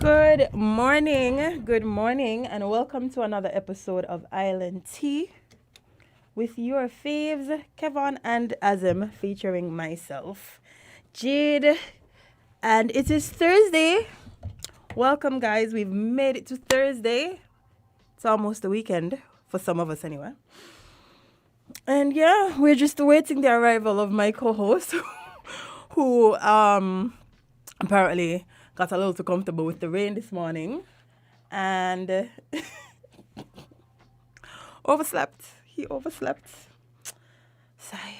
good morning, and welcome to another episode of Island Tea with your faves, Kevon and Azim, featuring myself, Jade, and it is Thursday. Welcome, guys. We've made it to Thursday. It's almost the weekend for some of us, anyway. And yeah, we're just awaiting the arrival of my co-host, who apparently got a little too comfortable with the rain this morning and overslept. He overslept. Sigh.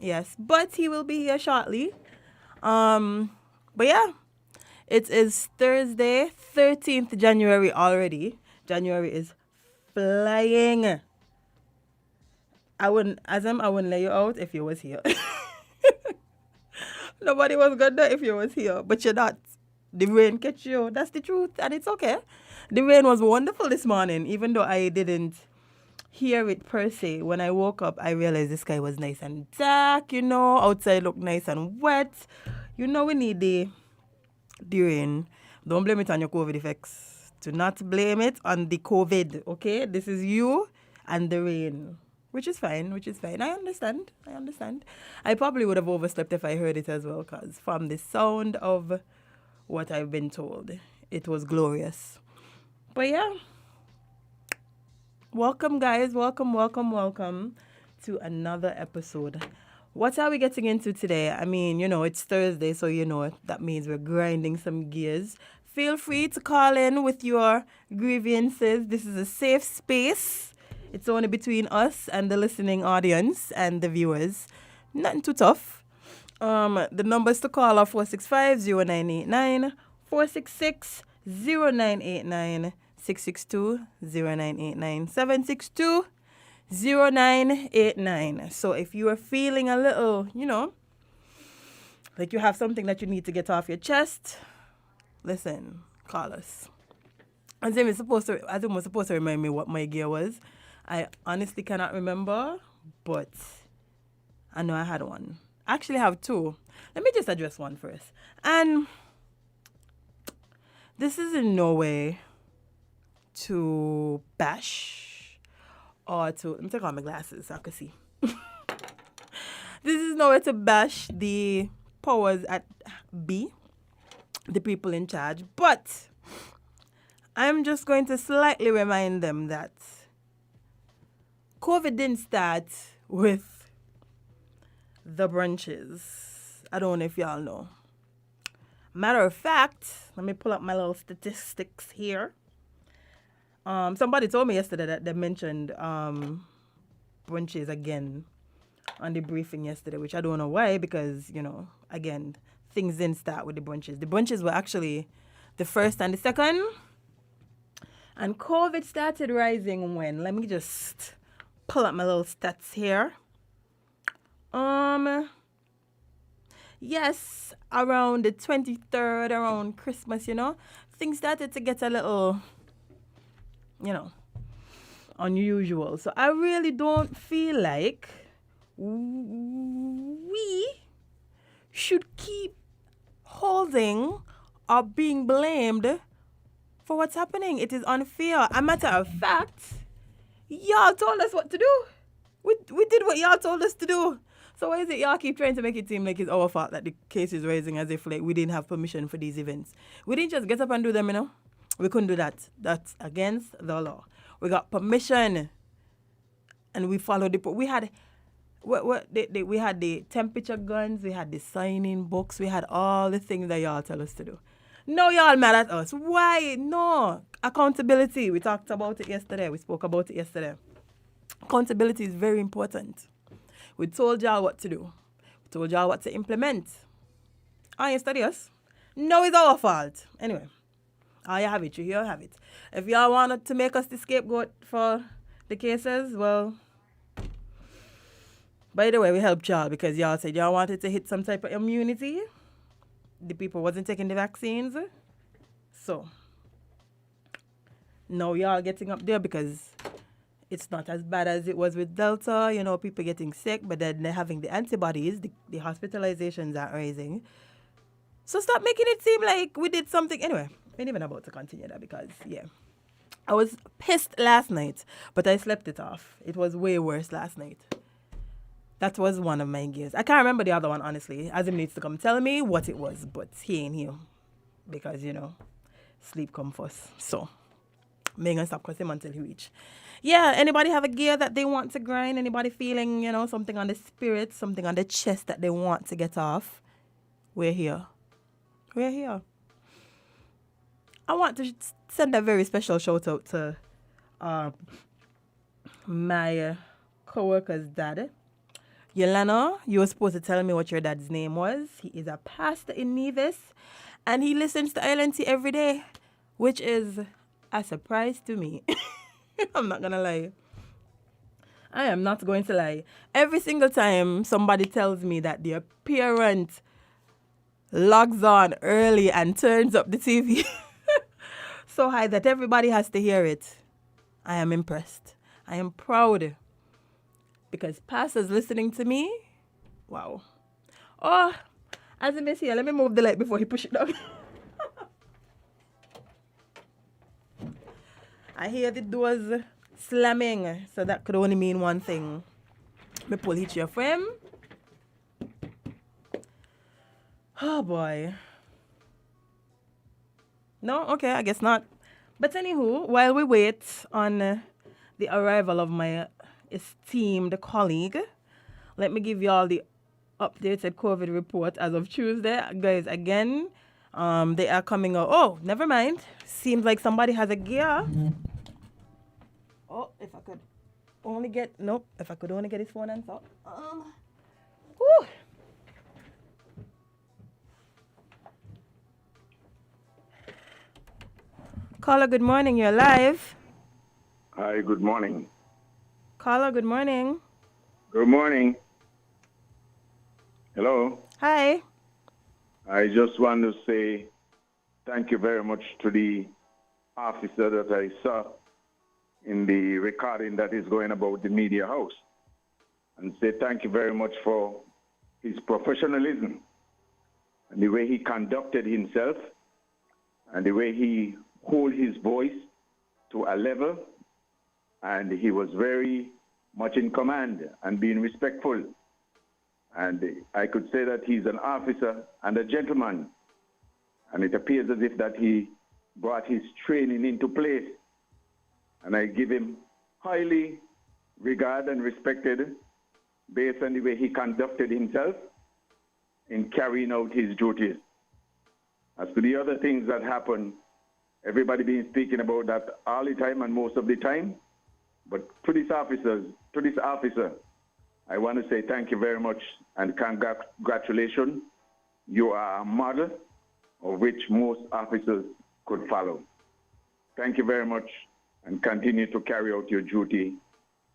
Yes, but he will be here shortly. But yeah, it is Thursday, 13th January already. January is flying. I wouldn't let you out if you was here. Nobody was gonna if you was here, but you're not. The rain catch you. That's the truth, and it's okay. The rain was wonderful this morning, even though I didn't hear it per se. When I woke up, I realized the sky was nice and dark, outside looked nice and wet. We need the rain. Don't blame it on your COVID effects. Do not blame it on the COVID, okay? This is you and the rain. Which is fine. I understand. I probably would have overslept if I heard it as well, because from the sound of what I've been told, it was glorious. But yeah, welcome, guys. Welcome to another episode. What are we getting into today? I mean, it's Thursday, so that means we're grinding some gears. Feel free to call in with your grievances. This is a safe space. It's only between us and the listening audience and the viewers. Nothing too tough. The numbers to call are 465-0989, 466-0989, 662-0989, 762-0989. So if you are feeling a little, like you have something that you need to get off your chest, listen, call us. Azim was supposed to remind me what my gear was. I honestly cannot remember, but I know I had one. I actually have two. Let me just address one first. And this is in no way to bash or to... Let me take off my glasses so I can see. This is no way to bash the powers at B, the people in charge. But I'm just going to slightly remind them that COVID didn't start with the brunches. I don't know if y'all know. Matter of fact, let me pull up my little statistics here. Somebody told me yesterday that they mentioned brunches again on the briefing yesterday, which I don't know why, because, again, things didn't start with the brunches. The brunches were actually the first and the second. And COVID started rising when? Let me just pull up my little stats here. Yes, around the 23rd, around Christmas, things started to get a little, unusual. So I really don't feel like we should keep holding or being blamed for what's happening. It is unfair. A matter of fact, y'all told us what to do. We did what y'all told us to do. So why is it y'all keep trying to make it seem like it's our fault that the case is rising, as if like we didn't have permission for these events? We didn't just get up and do them, We couldn't do that. That's against the law. We got permission, and we followed the. We had, we had the temperature guns. We had the signing books. We had all the things that y'all tell us to do. No, y'all mad at us. Why? No. Accountability. We talked about it yesterday. We spoke about it yesterday. Accountability is very important. We told y'all what to do. We told y'all what to implement. You study us? No, it's our fault. Anyway, you have it. You have it. If y'all wanted to make us the scapegoat for the cases, well, by the way, we helped y'all because y'all said y'all wanted to hit some type of immunity. The people wasn't taking the vaccines. So, now y'all getting up there because it's not as bad as it was with Delta. People getting sick, but then they're having the antibodies. The hospitalizations are rising. So stop making it seem like we did something. Anyway, ain't even about to continue that because, yeah. I was pissed last night, but I slept it off. It was way worse last night. That was one of my gears. I can't remember the other one, honestly. Azim needs to come tell me what it was, but he ain't here. Because, sleep come first. So, I'm going to stop cussing him until he reach. Yeah, anybody have a gear that they want to grind? Anybody feeling, something on the spirit, something on the chest that they want to get off? We're here. We're here. I want to send a very special shout out to my co-worker's dad. Yelena, you were supposed to tell me what your dad's name was. He is a pastor in Nevis, and he listens to ILNT every day, which is a surprise to me. I'm not going to lie. I am not going to lie. Every single time somebody tells me that their parent logs on early and turns up the TV so high that everybody has to hear it, I am impressed. I am proud. Because pastors listening to me, wow. Oh, as a miss here, let me move the light before he push it down. I hear the doors slamming, so that could only mean one thing. Me pull hit your frame. Oh boy. No? Okay, I guess not. But anywho, while we wait on the arrival of my esteemed colleague, let me give you all the updated COVID report as of Tuesday. Guys, again, they are coming out. Oh, never mind. Seems like somebody has a gear. Oh, if I could only get his phone and so. Whew. Caller, good morning. You're live. Hi, good morning. Caller, good morning. Good morning. Hello. Hi. I just want to say thank you very much to the officer that I saw in the recording that is going about the media house, and say thank you very much for his professionalism and the way he conducted himself and the way he hold his voice to a level, and he was very much in command and being respectful. And I could say that he's an officer and a gentleman, and it appears as if that he brought his training into place, and I give him highly regard and respected based on the way he conducted himself in carrying out his duties. As to the other things that happen, everybody been speaking about that all the time and most of the time. But to this officer, I want to say thank you very much and congratulations. You are a model of which most officers could follow. Thank you very much, and continue to carry out your duty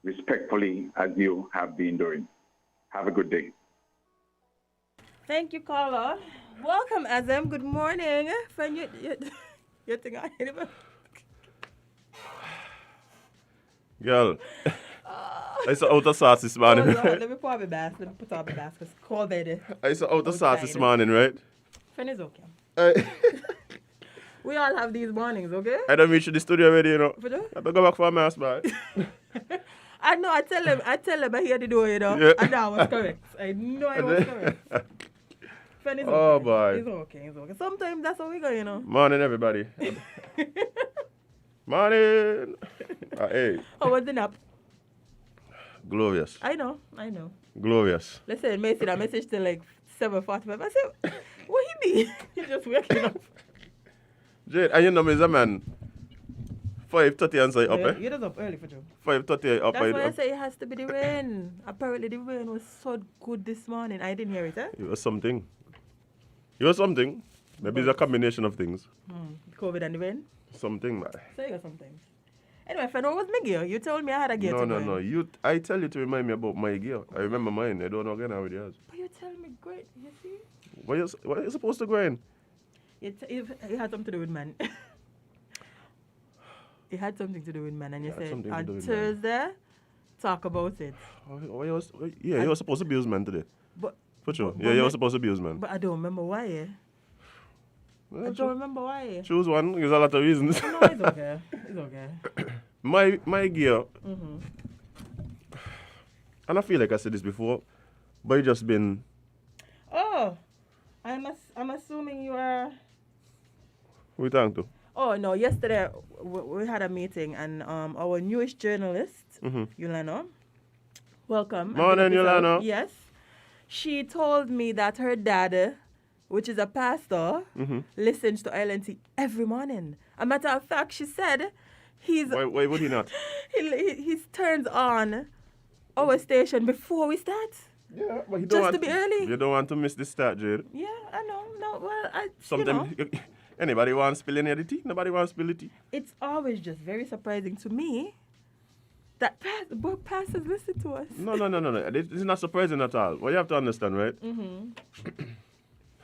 respectfully as you have been doing. Have a good day. Thank you, caller. Welcome, Azam. Good morning. Friend, you think I anyway? Girl, I saw out of sauce this morning. Oh, Lord, let me put on my mask. Let me put on my mask. It's cold, baby. I saw out of sauce this morning, right? Friend is okay. We all have these mornings, okay? I don't reach the studio already, For sure? I don't go back for a mask, man. I know, I tell him I hear the door, Yeah. And I was correct. I know I was correct. Friend is okay. Oh, boy. It's okay. Sometimes that's how we go, Morning, everybody. Morning. Hey. How was the nap? Glorious. I know. Glorious. Listen, May send a message till like 7:45. I said, what he be? He just waking up. Jade, and you know me as a man. 5:30 and say up, eh? You're just up early for you. 5:30 up. That's why I say it has to be the rain. Apparently the rain was so good this morning. I didn't hear it, eh? It was something. Maybe it's a combination of things. COVID and the rain? Something, man. So you got sometimes. Anyway, friend, what was my gear? You told me I had a gear. No. I tell you to remind me about my gear. I remember mine. I don't know again how it is. But you tell me great, you see? What are you supposed to go in? It had something to do with man. It had something to do with man, and you said on Thursday, talk about it. You were supposed to be used man today. But for sure. You were supposed to be used man. But I don't remember why. I don't remember why. Choose one. There's a lot of reasons. No, it's okay. It's okay. my gear, Mm-hmm. and I feel like I said this before, but it just been. Oh, I'm assuming you are. Who you talking to? Oh no! Yesterday we had a meeting, and our newest journalist, Mm-hmm. Yulana, welcome. Morning, And big up yourself. Yulana. Yes, she told me that her dad, which is a pastor, Mm-hmm. listens to ILNT every morning. A matter of fact, she said he's Why would he not? he turns on our station before we start. Yeah, but he don't Just want to be early. You don't want to miss the start, Jade. Yeah, I know. No, well, Sometimes anybody wants to spill any of the tea? Nobody wants to spill the tea. it's always just very surprising to me that both pastors listen to us. No. This is not surprising at all. What you have to understand, right? Mm-hmm.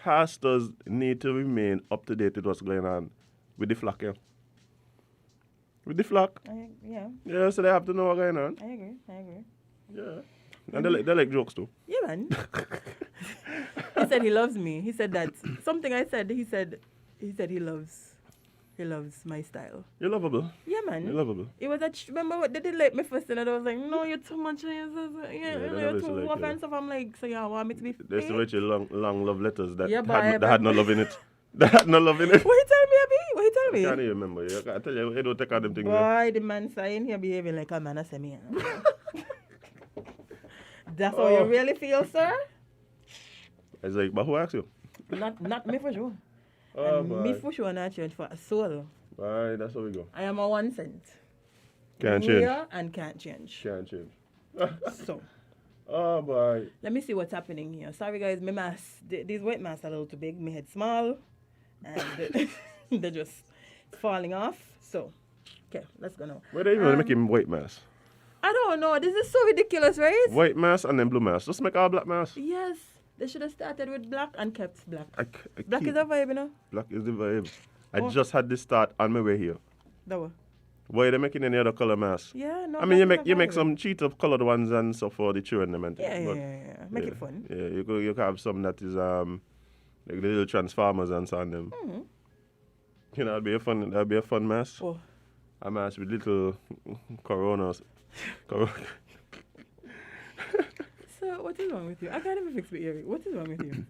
Pastors need to remain up to date with what's going on with the flock, yeah. With the flock. Yeah, Yeah, so they have to know what's going on. I agree. Yeah. And they like jokes too. Yeah, man. He said he loves me. He said that something I said. He said he loves my style. You're lovable. Yeah, man. You're lovable. It was remember what they did like me first, and I was like, no, you're too much. they You're never too like, offensive. I'm like, so you want me to be They used to fake? write you long love letters that, Yeah, that but- had no love in it. That had no love in it. What you tell me, Abby? What you tell I me? can't even remember. I tell you, I don't take all them things. There. Boy, the man saying here behaving like a man. I say me. That's how you really feel, sir? I was like, but who asked you? Not me for sure. Oh, And me for sure not change for a soul. Alright, that's how we go. I am a 1 cent. Can't change. Real and can't change. Can't change. So, Oh boy. let me see what's happening here. Sorry guys, my mask, these white masks are a little too big. My head small. And they're just falling off. So, okay, let's go now. Why they even make him white mask? I don't know. This is so ridiculous, right? White mask and then blue mask. Just make all black mask. Yes. They should have started with black and kept black. I Black keep- is a vibe, you know? Black is the vibe. I Oh. just had this start on my way here. That one. Why are they making any other color mask? Yeah, no. I mean, black is a you make vibe. some cheater colored ones and stuff for the children, them and things, Yeah. but Make yeah, it fun. Yeah, you could have some that is like the little transformers and so on them. Mm-hmm. You know, that'd be a fun mask. Oh. A mask with little coronas. So, what is wrong with you? I can't even fix my earring. What is wrong with you?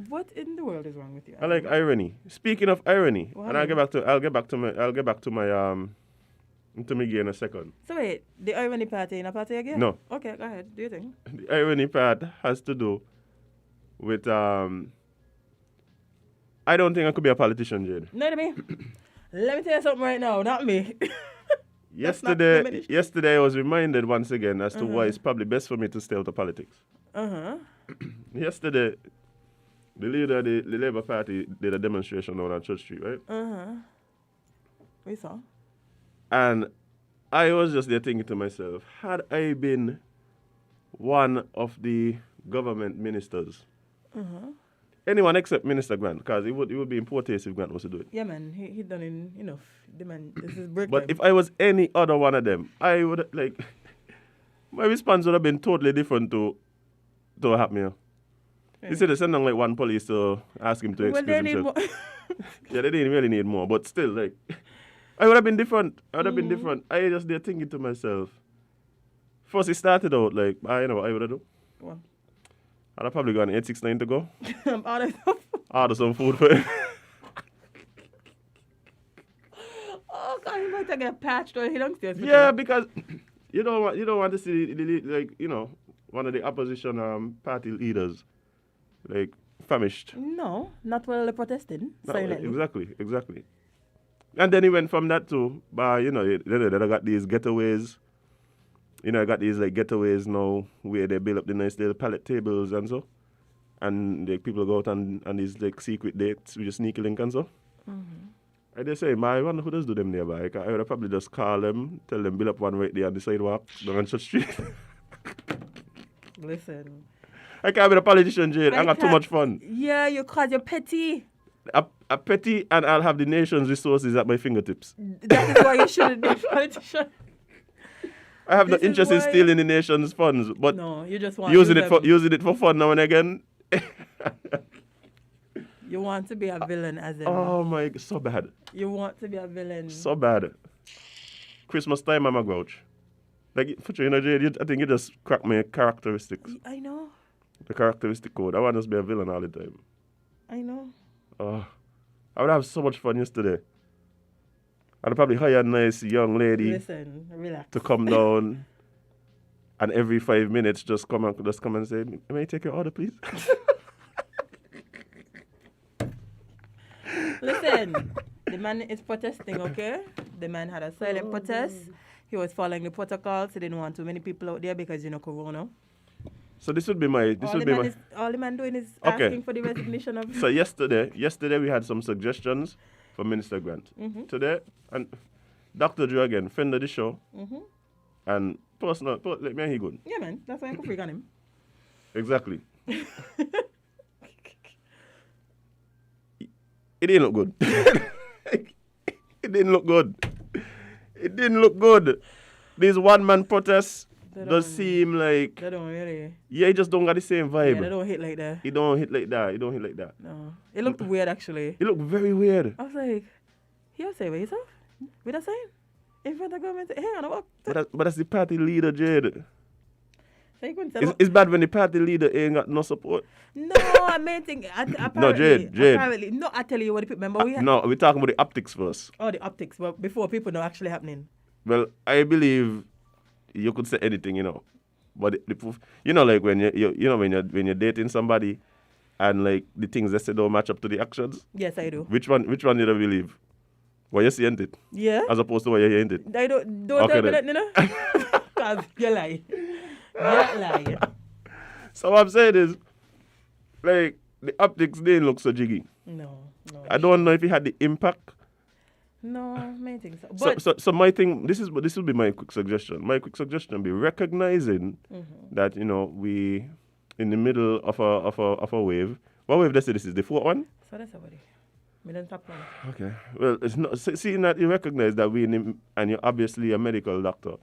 What in the world is wrong with you? I like irony. Speaking of irony, What and I'll happened? get back to my gear in a second. So wait, the irony party in a party again? No. Okay, go ahead. Do you think? The irony part has to do with I don't think I could be a politician, Jade. No, to me. Let me tell you something right now. Not me. That's not diminished. Yesterday I was reminded once again as to why Uh-huh. it's probably best for me to stay out of politics. Uh-huh. Yesterday, the leader of the Labour Party did a demonstration down on Church Street, right? Uh-huh. We saw. And I was just there thinking to myself, had I been one of the government ministers, Uh-huh. anyone except Minister Grant, because it would be in poor taste if Grant was to do it. Yeah, man. He done enough. The man, this is break But time. if I was any other one of them, I would like my response would have been totally different to what happened here. Yeah. He said they sent down like one police to ask him to Well, excuse they need himself. more. Yeah, they didn't really need more, but still, like, I would have been different. I would have been different. I just there thinking to myself. First, it started out like, you know what I would have done? What? I'd have probably gone 869 to go. I'm out of stuff. Order some food for him. Oh, God, he might get patched or he downstairs. Yeah, because you don't want to see like one of the opposition party leaders like famished. No, not while they're protesting. No, Silently. exactly. And then he went from that to, they got these getaways. I got these like getaways now where they build up the nice little pallet tables and so. And like people go out on these like secret dates with a sneaky link and so. I just say, I wonder who does do them nearby. I would have probably just call them, tell them build up one right there on the sidewalk down on Church Street. Listen. I can't be a politician, Jade. I got too can't- much fun. Yeah, you cause you're petty. A petty, and I'll have the nation's resources at my fingertips. That is why you shouldn't be a politician. I have no This is interest in why- stealing the nation's funds, but No, you just want using to it for fun now and again. You want to be a villain as in. Oh my, so bad. You want to be a villain. So bad. Christmas time, I'm a grouch. Like, for you know, Jade, I think you just crack my characteristics. I know. The characteristic code. I want to just be a villain all the time. I know. Oh, I would have so much fun yesterday. I'd probably hire a nice young lady Listen, relax. to come down and every 5 minutes just come and say, may I take your order, please? Listen, the man is protesting, okay? The man had a silent protest. He was following the protocols. He didn't want too many people out there because, you know, Corona. So this would be my... All the man doing is Okay. asking for the resignation of... So yesterday we had some suggestions for Minister Grant. Mm-hmm. Today, and Dr. Joe again, friend of the show, Mm-hmm. and let me he good. Yeah, man. That's why I could freak on him. Exactly. It didn't look good. It didn't look good. It didn't look good. These one-man protests does seem like... They don't really... Yeah, it just don't got the same vibe. Yeah, they don't hit like that. It don't hit like that. It don't hit like that. No. It looked weird, actually. It looked very weird. I was like, you say with yourself? With a sign? In front of government? Hang on, what? But that's the party leader, Jade. So you couldn't tell It's bad when the party leader ain't got no support. No, I mean, apparently, Jade. Apparently, no, I tell you what, remember we had... No, we're talking about the optics first. Oh, the optics, well, before people know actually happening. Well, I believe you could say anything, you know. But the proof, you know, like when when you're dating somebody, and like the things they say don't match up to the actions. Yes, I do. Which one did I believe? What you see, ain't it? Yeah. As opposed to what you hear, ain't it? I don't Okay, tell me then. that, you know? Because you lie. You lie. So what I'm saying is, like, the optics didn't look so jiggy. No. I don't know if it had the impact. No, I think so. But So my thing, this will be my quick suggestion. My quick suggestion would be recognizing that, you know, we in the middle of a wave. What wave? This is the fourth one. so that's somebody. We don't top one. Okay. Well, it's not seeing that you recognize that and you're obviously a medical doctor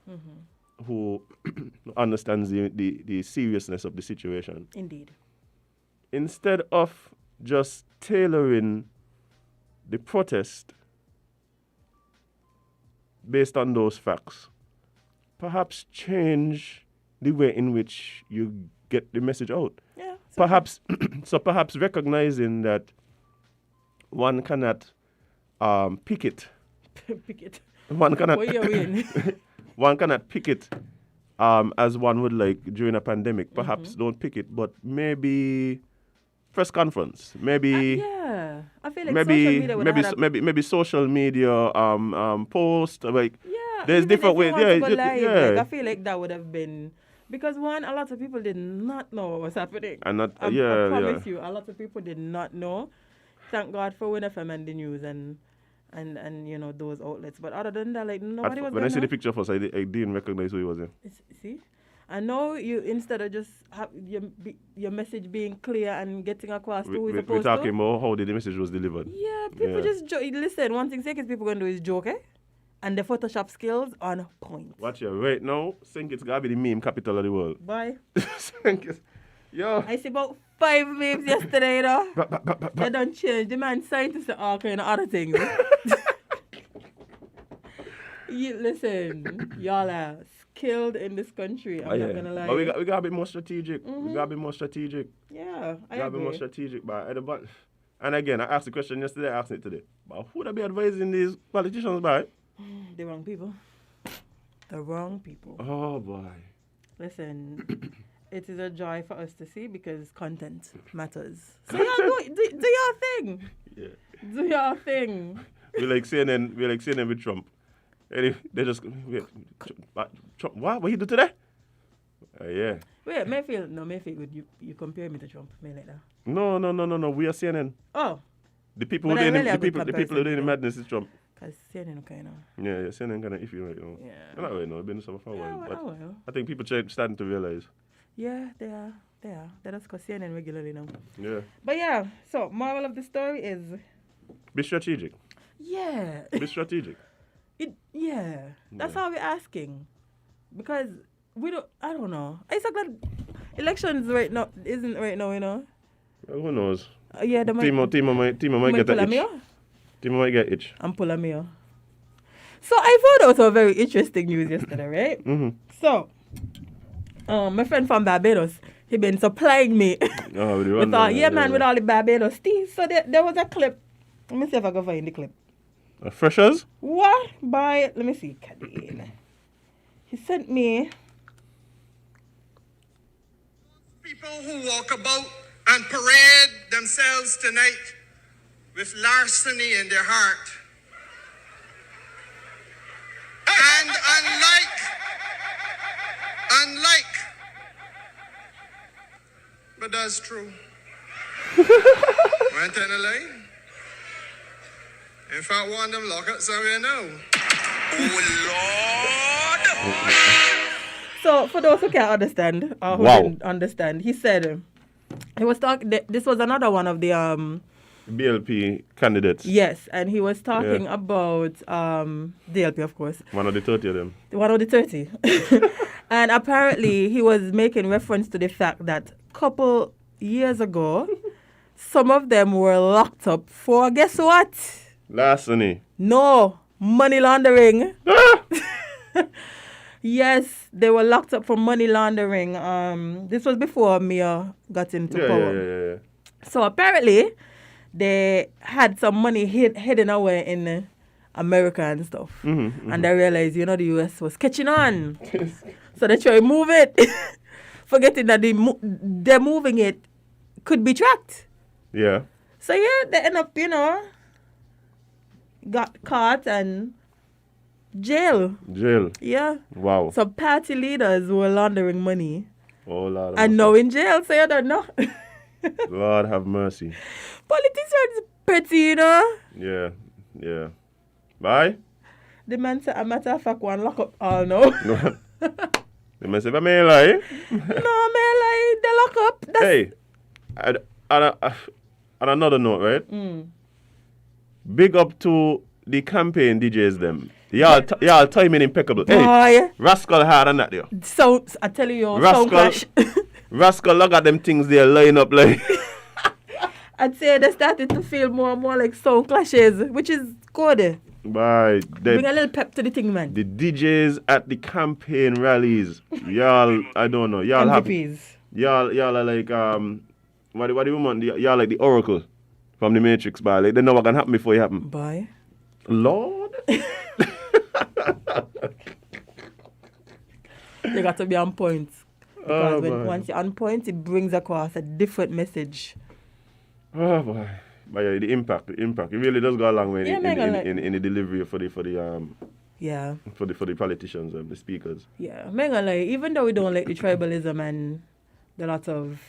who understands the seriousness of the situation. Indeed. Instead of just tailoring the protest based on those facts, perhaps change the way in which you get the message out. Yeah. Perhaps recognizing that one cannot picket. Pick it. One cannot What you win? one cannot pick it as one would like during a pandemic. Perhaps don't pick it, but maybe press conference. Maybe Yeah. I feel like social media would have maybe social media post like yeah, there's even different if ways. you want to go live, Yeah. like, I feel like that would have been because one, a lot of people did not know what was happening. And not I yeah, promise yeah. you, a lot of people did not know. Thank God for Win FM and the news and you know those outlets. But other than that, like nobody was. When I see know. the picture first, I didn't recognize who he was. See, I know you instead of just have your message being clear and getting across to who it's We're supposed talking to. about how the message was delivered. Yeah, people just listen. One thing second people gonna do is joke, and the Photoshop skills on point. Watch here, right now, think it's gotta be the meme capital of the world. Bye. Yo. I see about 5 memes yesterday, you know. They don't change. The man scientists are all kind of other things. Listen, y'all are skilled in this country. I'm not gonna lie. But we gotta be more strategic. We gotta be more strategic. Yeah, I Gotta be more agree. strategic, but and again, I asked the question yesterday, I asked it today. But who would I be advising these politicians by? The wrong people. The wrong people. Oh boy. Listen, it is a joy for us to see because content matters. So y'all do your thing. Yeah. Do your thing. We like CNN with Trump. And they just Trump, what he do today? Yeah. Wait, Mayfield good. You compare me to Trump, me like that. No. We are CNN. Oh, The people But who I doing really have the good people who doing the comparison, madness is Trump. because CNN kind of. Yeah, CNN kind of iffy right now. Yeah. Not right now. Been so for a while, but well. I think people starting to realize. Yeah, they are. They just call CNN regularly now. Yeah. But yeah, so moral of the story is Be strategic. yeah. Be strategic. That's how we're asking. Because I don't know. I'm so glad elections isn't right now, you know. Well, who knows? Yeah, the might. Timo might get pull an a me itch. out. Timo might get itch. And pull a me out. So I found out some very interesting news yesterday, right? Mm-hmm. So, my friend from Barbados, he been supplying me Oh, with the with rundown, all, yeah, man, with all the Barbados tea. So there was a clip. Let me see if I can find the clip. Freshers? What? By, let me see. Cadine. He sent me. People who walk about and parade themselves tonight with larceny in their heart. And unlike, but that's true. Went in a lie. In fact, one of them lock up somewhere now. Oh, Lord! So for those who can't understand or who Wow. didn't understand, he said he was talking. This was another one of the BLP candidates. yes, and he was talking Yeah. about DLP, of course, One of the 30 of them. one of the 30, and apparently he was making reference to the fact that couple years ago, some of them were locked up for guess what? Larceny. No, money laundering. Ah! Yes, they were locked up for money laundering. This was before Mia got into Yeah, power. yeah. So apparently, they had some money hidden away in America and stuff. And they realized, the US was catching on. So they try to move it, forgetting that they're moving it could be tracked. Yeah. So yeah, they end up, got caught and jail. Jail. Yeah. Wow. Some party leaders were laundering money Oh, Lord. have and mercy. now in jail, so you don't know. Lord have mercy. Politicians petty, Yeah. Bye. The man said, a matter of fact, one lock up all now. They may say, but may I lie? No, man, like, they lock up. That's, Hey, on another note, right? Big up to the campaign DJs them. Y'all timing impeccable. Hey, boy, Rascal hard on that there. so, I tell you, sound clash. Rascal look at them things there line up like. I'd say they started to feel more and more like sound clashes, which is good. By Bring a little pep to the thing, man. the DJs at the campaign rallies, y'all, I don't know, y'all have, MVPs. y'all are like what do you want? Y'all like the Oracle from the Matrix, by like they know what can happen before it happen. Boy. Lord, You got to be on point. Because Oh, boy. once you're on point, it brings across a different message. oh boy, but yeah, the impact, it really does go a long way Yeah, man, like- in the delivery for the Yeah. for the politicians and the speakers. Yeah. I'm not gonna lie, even though we don't like the tribalism and the lot of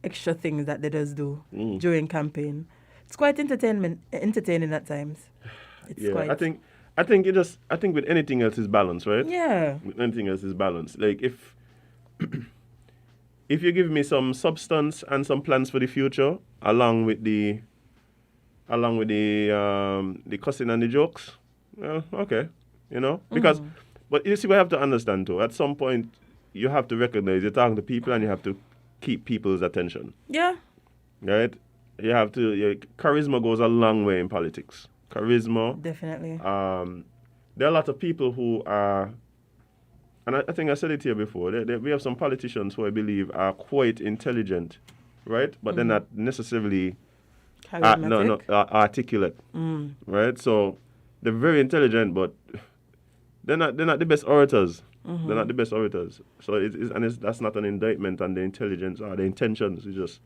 extra things that they just do during campaign, it's quite entertaining at times. It's Yeah, quite. I think with anything else is balance, right? Yeah. With anything else is balance. Like if if you give me some substance and some plans for the future, along with the cussing and the jokes, well, okay, because but you see, what I have to understand too. At some point, you have to recognize you're talking to people and you have to keep people's attention, Yeah. right? You have to. Charisma goes a long way in politics. Charisma. Definitely. There are a lot of people who are, and I think I said it here before, we have some politicians who I believe are quite intelligent, right? But they're not necessarily Charismatic. articulate, right? So they're very intelligent, but they're not the best orators. They're not the best orators. So that's not an indictment on the intelligence or the intentions. It's just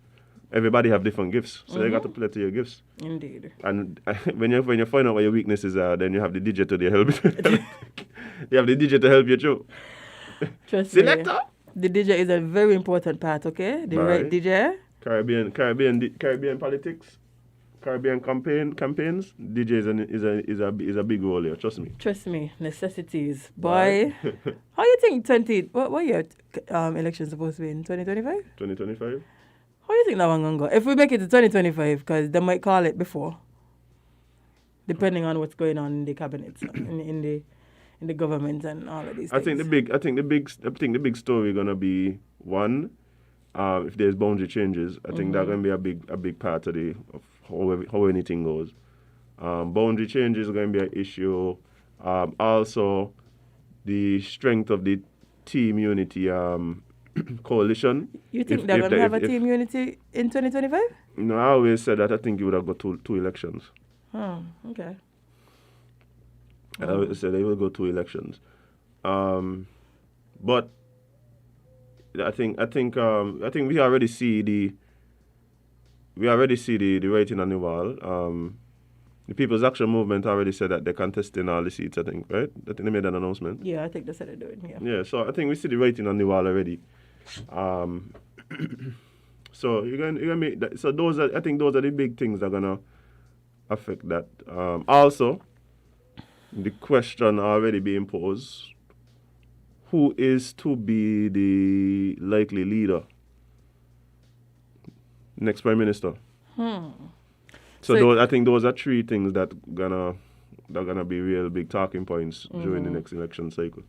everybody have different gifts, so you got to play to your gifts. Indeed. And when you find out what your weaknesses are, then you have the DJ to help. You have the DJ to help you through. Trust me. Selector. The DJ is a very important part, okay? The right Right. DJ. Caribbean politics, Caribbean campaigns. DJ is a big role here. Trust me. Trust me, necessities. Boy. How you think what year election supposed to be in? 2025? 2025. How you think that one gonna go? If we make it to 2025, because they might call it before, depending on what's going on in the cabinet, in the government and all of these I things. think the big story gonna be one. if there's boundary changes, I think that's going to be a big part of how anything goes. Boundary changes are going to be an issue. Also, the strength of the team unity coalition. You think they're going to have a team unity in 2025? No, I always said that I think it would have got two elections. Oh, okay. I always said they will go 2 elections. But I think we already see the writing on the wall. The People's Action Movement already said that they're contesting all the seats, I think, right? I think they made an announcement. Yeah, I think they said they're doing, yeah. Yeah, so I think we see the writing on the wall already. So you're gonna make that. So I think those are the big things that are gonna affect that. Also, the question already being posed: who is to be the likely leader? Next Prime Minister. So I think those are 3 things that gonna be real big talking points during the next election cycle.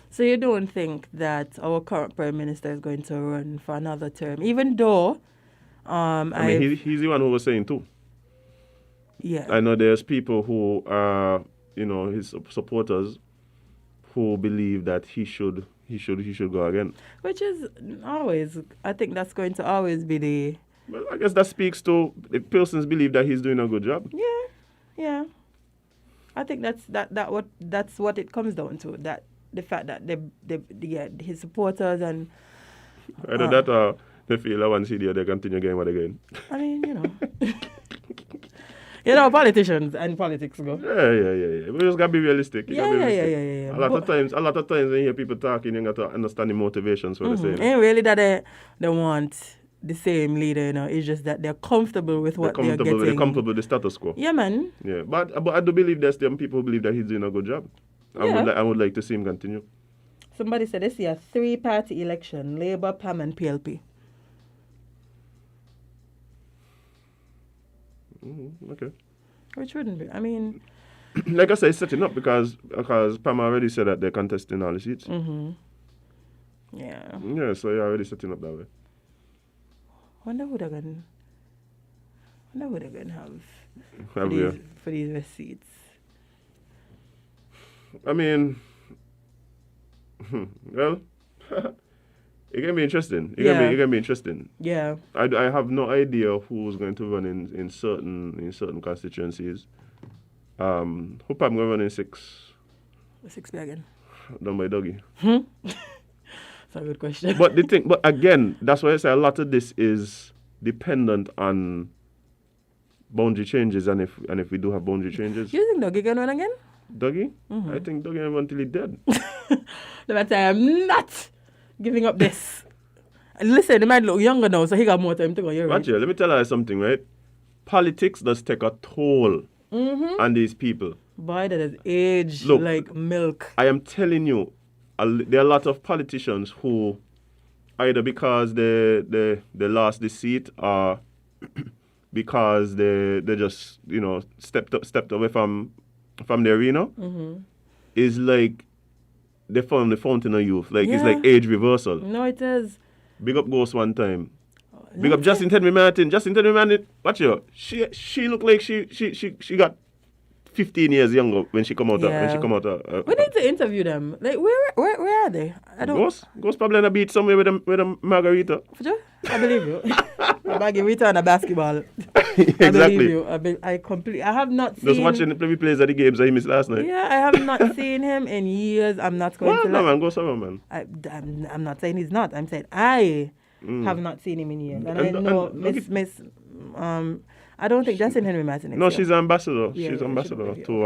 So you don't think that our current Prime Minister is going to run for another term, even though he's the one who was saying too. Yeah. I know there's people who are, his supporters who believe that he should go again. Which is always, I think that's going to always be the... Well, I guess that speaks to the person's belief that he's doing a good job. Yeah. I think that's what it comes down to. That the fact that his supporters and either that or they feel I want to see they continue game again. I mean, politicians and politics go. Yeah. We just gotta be realistic. Yeah. A lot of times when you hear people talking, you got to understand the motivations for the same. Ain't really that they want the same leader, it's just that they're comfortable with what they're getting. They're comfortable with the status quo. Yeah, man. Yeah, but I do believe there's some people who believe that he's doing a good job. I would like to see him continue. Somebody said they see a 3-party election: Labour, PAM, and PLP. Okay. Which wouldn't be. I mean, like I said, it's setting up because PAM already said that they're contesting all the seats. Yeah. Yeah, so you're already setting up that way. Wonder who they're gonna have for these receipts. I mean, well, it can be interesting. It can be interesting. Yeah. I have no idea who's going to run in certain constituencies. Who probably going to run in 6? 6 again. Done by Dougie. That's a good question. But again, that's why I say a lot of this is dependent on boundary changes, and if we do have boundary changes. You think Dougie can run again? Dougie? I think Dougie can run until he's dead. Let me tell you, I'm not giving up this. Listen, he might look younger now, so he got more time to go. You're right. Let me tell you something, right? Politics does take a toll on these people. Boy, that is aged like milk. I am telling you, there are a lot of politicians who either because they lost the seat or because they just stepped away from the arena. Is like they found the fountain of youth. Like it's like age reversal. No, it is. Big up Ghost one time. Big up Justin Henry Martin. Watch her. She looked like she got 15 years younger when she come out. We need to interview them. Like where are they? I don't. Ghost probably on a beach somewhere with a margarita. For sure? I believe you. A margarita and a basketball. Exactly. I believe you. I have not seen. Just watching the replays of the games that he missed last night. Yeah, I have not seen him in years. I'm not going to. No, man, go somewhere, man. I'm not saying he's not. I'm saying I have not seen him in years, and I know Miss. I don't think Justin Henry Martin is. No, she's an ambassador. Yeah, she's ambassador to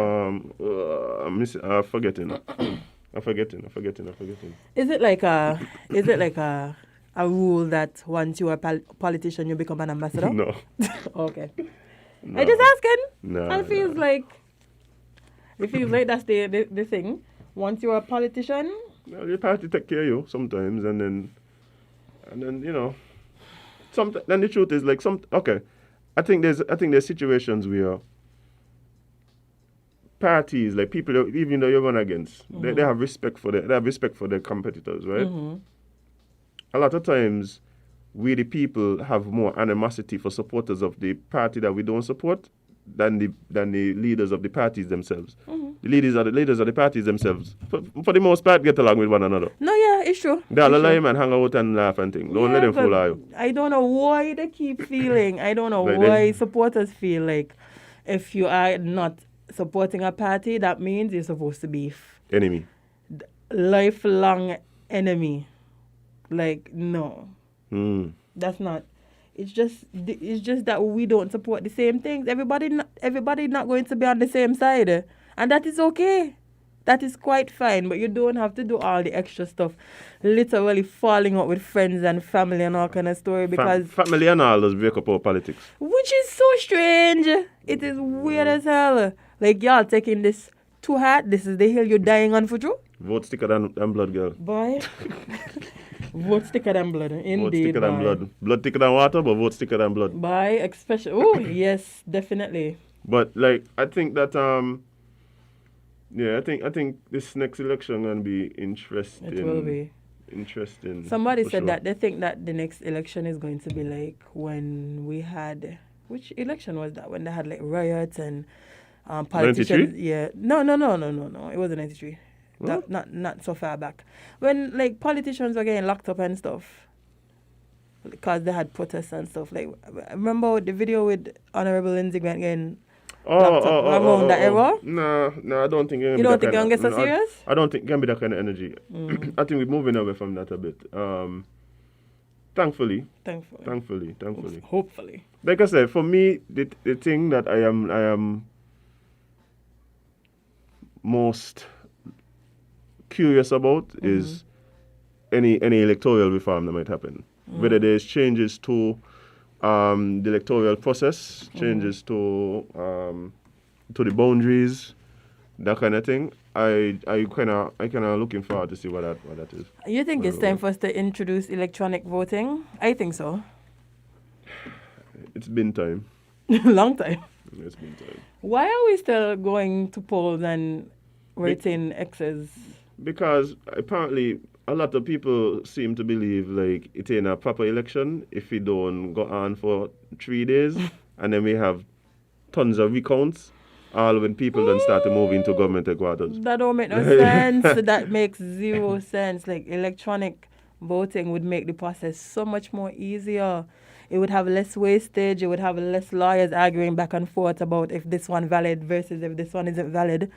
I'm forgetting. I'm forgetting. Is it like a rule that once you are a politician you become an ambassador? No. Okay. No. I just asking. No. It feels like that's the thing. Once you're a politician. Well, your party take care of you sometimes, and then then the truth is like okay. I think there's situations where parties, like people, even though you're run against, they have respect for their competitors, right? A lot of times, we the people have more animosity for supporters of the party that we don't support than the leaders of the parties themselves. The leaders of the parties themselves, for the most part, get along with one another. No, yeah, it's true. They all It's true. lie and hang out and laugh and things. Don't let them but fool you. I don't know why they keep feeling. I don't know Like why supporters feel like if you are not supporting a party, that means you're supposed to be Enemy. lifelong enemy. Like, no, Hmm. that's not. It's just that we don't support the same things. Everybody not going to be on the same side, and that is okay. That is quite fine, but you don't have to do all the extra stuff, literally falling out with friends and family and all kind of story because Family and all those break up our politics. which is so strange. It is weird as hell. Like y'all taking this too hard. This is the hill you're dying on for true. Vote thicker than blood, girl. Boy. Vote thicker than blood. Vote Indeed, thicker than boy. blood. Blood thicker than water, but vote thicker than blood. Boy, especially. Oh, yes, definitely. But like, I think that yeah, I think this next election gonna be interesting. It will be. Interesting. Somebody for said sure. that they think that the next election is going to be like when we had. Which election was that? When they had like riots and politicians. 93? Yeah. No. It wasn't 93. What? Not so far back. When like politicians were getting locked up and stuff. Because they had protests and stuff. Like, remember the video with Honorable Lindsey Grant getting locked up around that era? No, I don't think. You don't think you're gonna get so serious? I don't think it can be that kind of energy. I think we're moving away from that a bit. Thankfully. Hopefully. Like I said, for me, the thing that I am most curious about is any electoral reform that might happen. Whether there's changes to the electoral process, changes to the boundaries, that kind of thing. I kind of looking forward to see what that is. You think it's time for us to introduce electronic voting? I think so. It's been time. Long time. It's been time. Why are we still going to polls and rating X's? Because apparently a lot of people seem to believe like it ain't a proper election if we don't go on for 3 days and then we have tons of recounts all when people don't start to move into government headquarters. That don't make no sense. That makes zero sense. Like electronic voting would make the process so much more easier. It would have less wastage. It would have less lawyers arguing back and forth about if this one valid versus if this one isn't valid.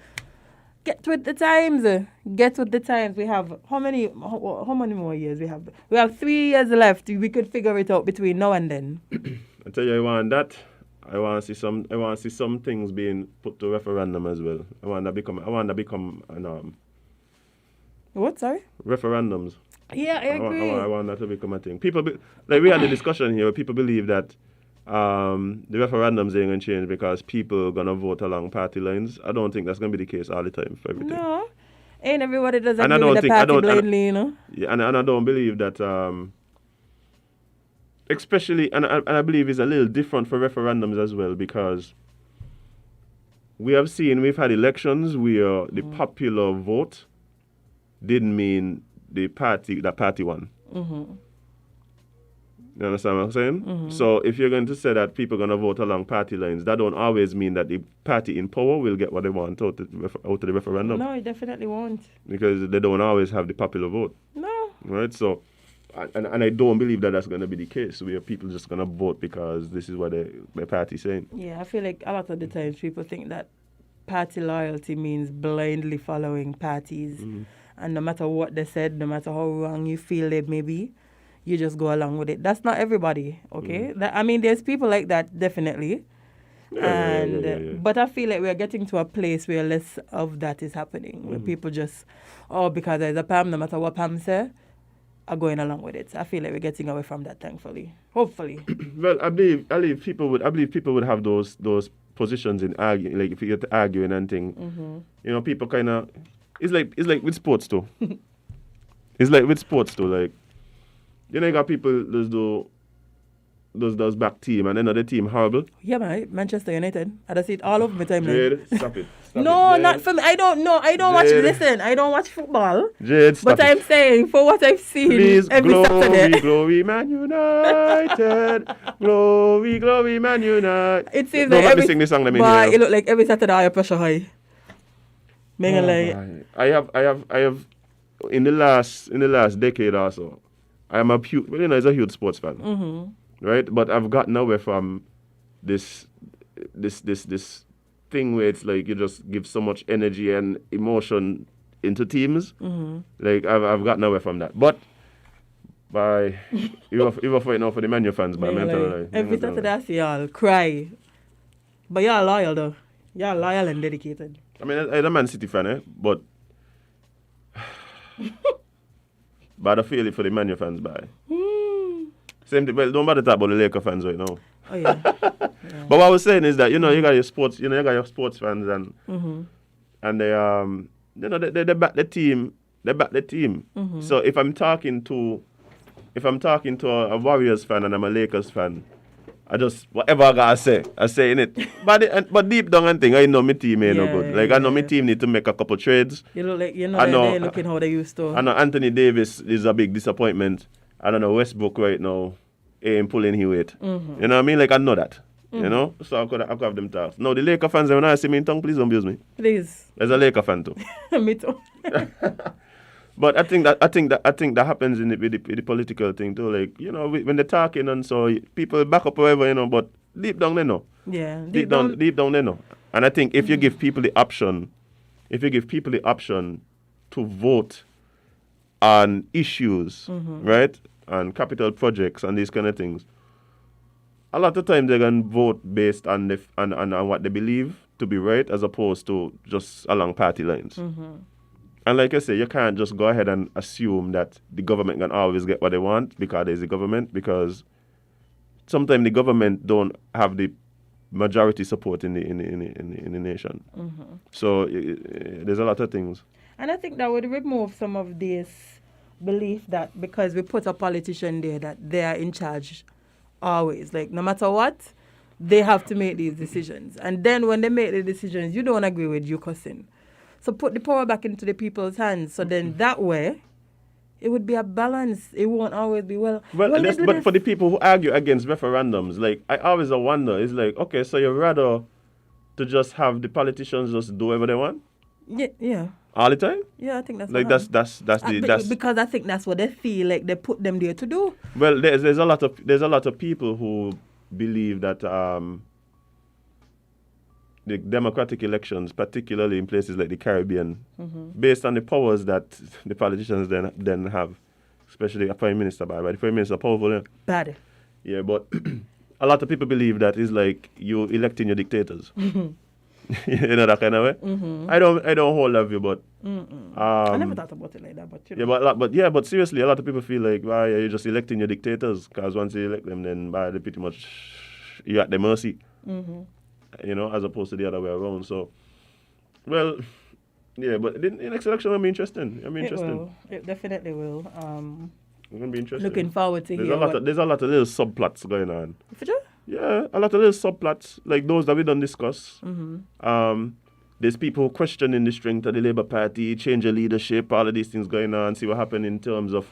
Get with the times. Get with the times. We have how many more years we have? We have 3 years left. We could figure it out between now and then. I tell you, I want that. I want to see some things being put to referendum as well. I want to become an What? Sorry. referendums. Yeah, I agree. I want that to become a thing. Like we had a discussion here where people believe that the referendums ain't gonna change because people gonna vote along party lines. I don't think that's gonna be the case all the time for everything. No, ain't everybody does And I agree don't with the think- I party don't- blindly, you know. Yeah, and I don't believe that. Especially, and I believe it's a little different for referendums as well because we've had elections where the popular vote didn't mean that party won. You understand what I'm saying? So if you're going to say that people are going to vote along party lines, that don't always mean that the party in power will get what they want out of the referendum. No, it definitely won't. Because they don't always have the popular vote. No. Right? So, and I don't believe that that's going to be the case where people just going to vote because this is what the party's saying. Yeah, I feel like a lot of the times people think that party loyalty means blindly following parties. And no matter what they said, no matter how wrong you feel they may be, you just go along with it. That's not everybody, okay? I mean, there's people like that, definitely. Yeah. But I feel like we're getting to a place where less of that is happening, where people just, because there's a Pam, no matter what Pam say, are going along with it. I feel like we're getting away from that, thankfully. Hopefully. Well, I believe people would have those positions in arguing, like if you get arguing and thing. You know, people kind of, it's like with sports too. It's like with sports too, like, you know, you got people just do those back team and another team horrible. Yeah, man. Manchester United. I just see it all over my timeline. Jade, stop it. Stop No, it. Jade. not for me. I don't know. I don't watch. Jade. Listen, I don't watch football. Jade, stop But it. I'm saying, for what I've seen Please, every glory, Saturday, glory, Man United. Glory, glory, Man United. it seems Don't like let me every. sing this song. Let me But hear. it look like every Saturday I pressure high. Make like I have. In the last decade or so, I am a huge, it's a huge sports fan, right? But I've gotten away from this thing where it's like you just give so much energy and emotion into teams. Like I've gotten away from that. But by you were fighting out for the Man U fans, but make I'm like, telling you, every Saturday I see y'all cry. But y'all loyal though. Y'all loyal and dedicated. I mean, I'm a Man City fan, but but I feel it for the Man U fans, by. Same thing. Well, don't bother talk about the Lakers fans right now. Oh yeah. But what I was saying is that you got your sports, you got your sports fans and they back the team. They back the team. So if I'm talking to a Warriors fan and I'm a Lakers fan, I just whatever I gotta say, I say in it. But deep down and thing, I know my team ain't no good. Like I know my team need to make a couple trades. You look like I know- they're looking how they used to. I know Anthony Davis is a big disappointment. I don't know Westbrook right now ain't pulling his weight. You know what I mean? Like I know that. You know? So I could have them talks. No, the Laker fans when I see me in tongue, please don't abuse me. Please. As a Laker fan too. Me too. But I think that happens with the political thing too. Like, when they're talking and so people back up whatever, but deep down they know. Yeah. Deep down they know. And I think if you give people the option, to vote on issues, right? And capital projects and these kind of things, a lot of times they're gonna vote based on on what they believe to be right as opposed to just along party lines. And like I say, you can't just go ahead and assume that the government can always get what they want because there's the government, because sometimes the government don't have the majority support in the nation. So there's a lot of things. And I think that would remove some of this belief that because we put a politician there that they are in charge always. Like no matter what, they have to make these decisions. And then when they make the decisions, you don't agree with you cussing. So put the power back into the people's hands. So then that way, it would be a balance. It won't always be well. But for the people who argue against referendums, like I always wonder, it's like, okay, so you'd rather to just have the politicians just do whatever they want Yeah. all the time? Yeah, I think that's Like what that's because I think that's what they feel like they put them there to do. well, there's a lot of people who believe that the democratic elections, particularly in places like the Caribbean, based on the powers that the politicians then have, especially a prime minister, by the prime minister powerful. Yeah? Bad. Yeah, but a lot of people believe that it's like you electing your dictators. You know that kind of way. I don't hold that view, but I never thought about it like that, but you know. but seriously, a lot of people feel like why are you just electing your dictators? Because once you elect them, then they pretty much you're at their mercy. As opposed to the other way around. So, well, yeah, but the next election will be interesting. It definitely will. It's gonna be interesting. Looking forward to There's hear a lot of little subplots going on. For sure? Yeah, a lot of little subplots like those that we don't discuss. There's people questioning the strength of the Labour Party, change of leadership, all of these things going on. See what happened in terms of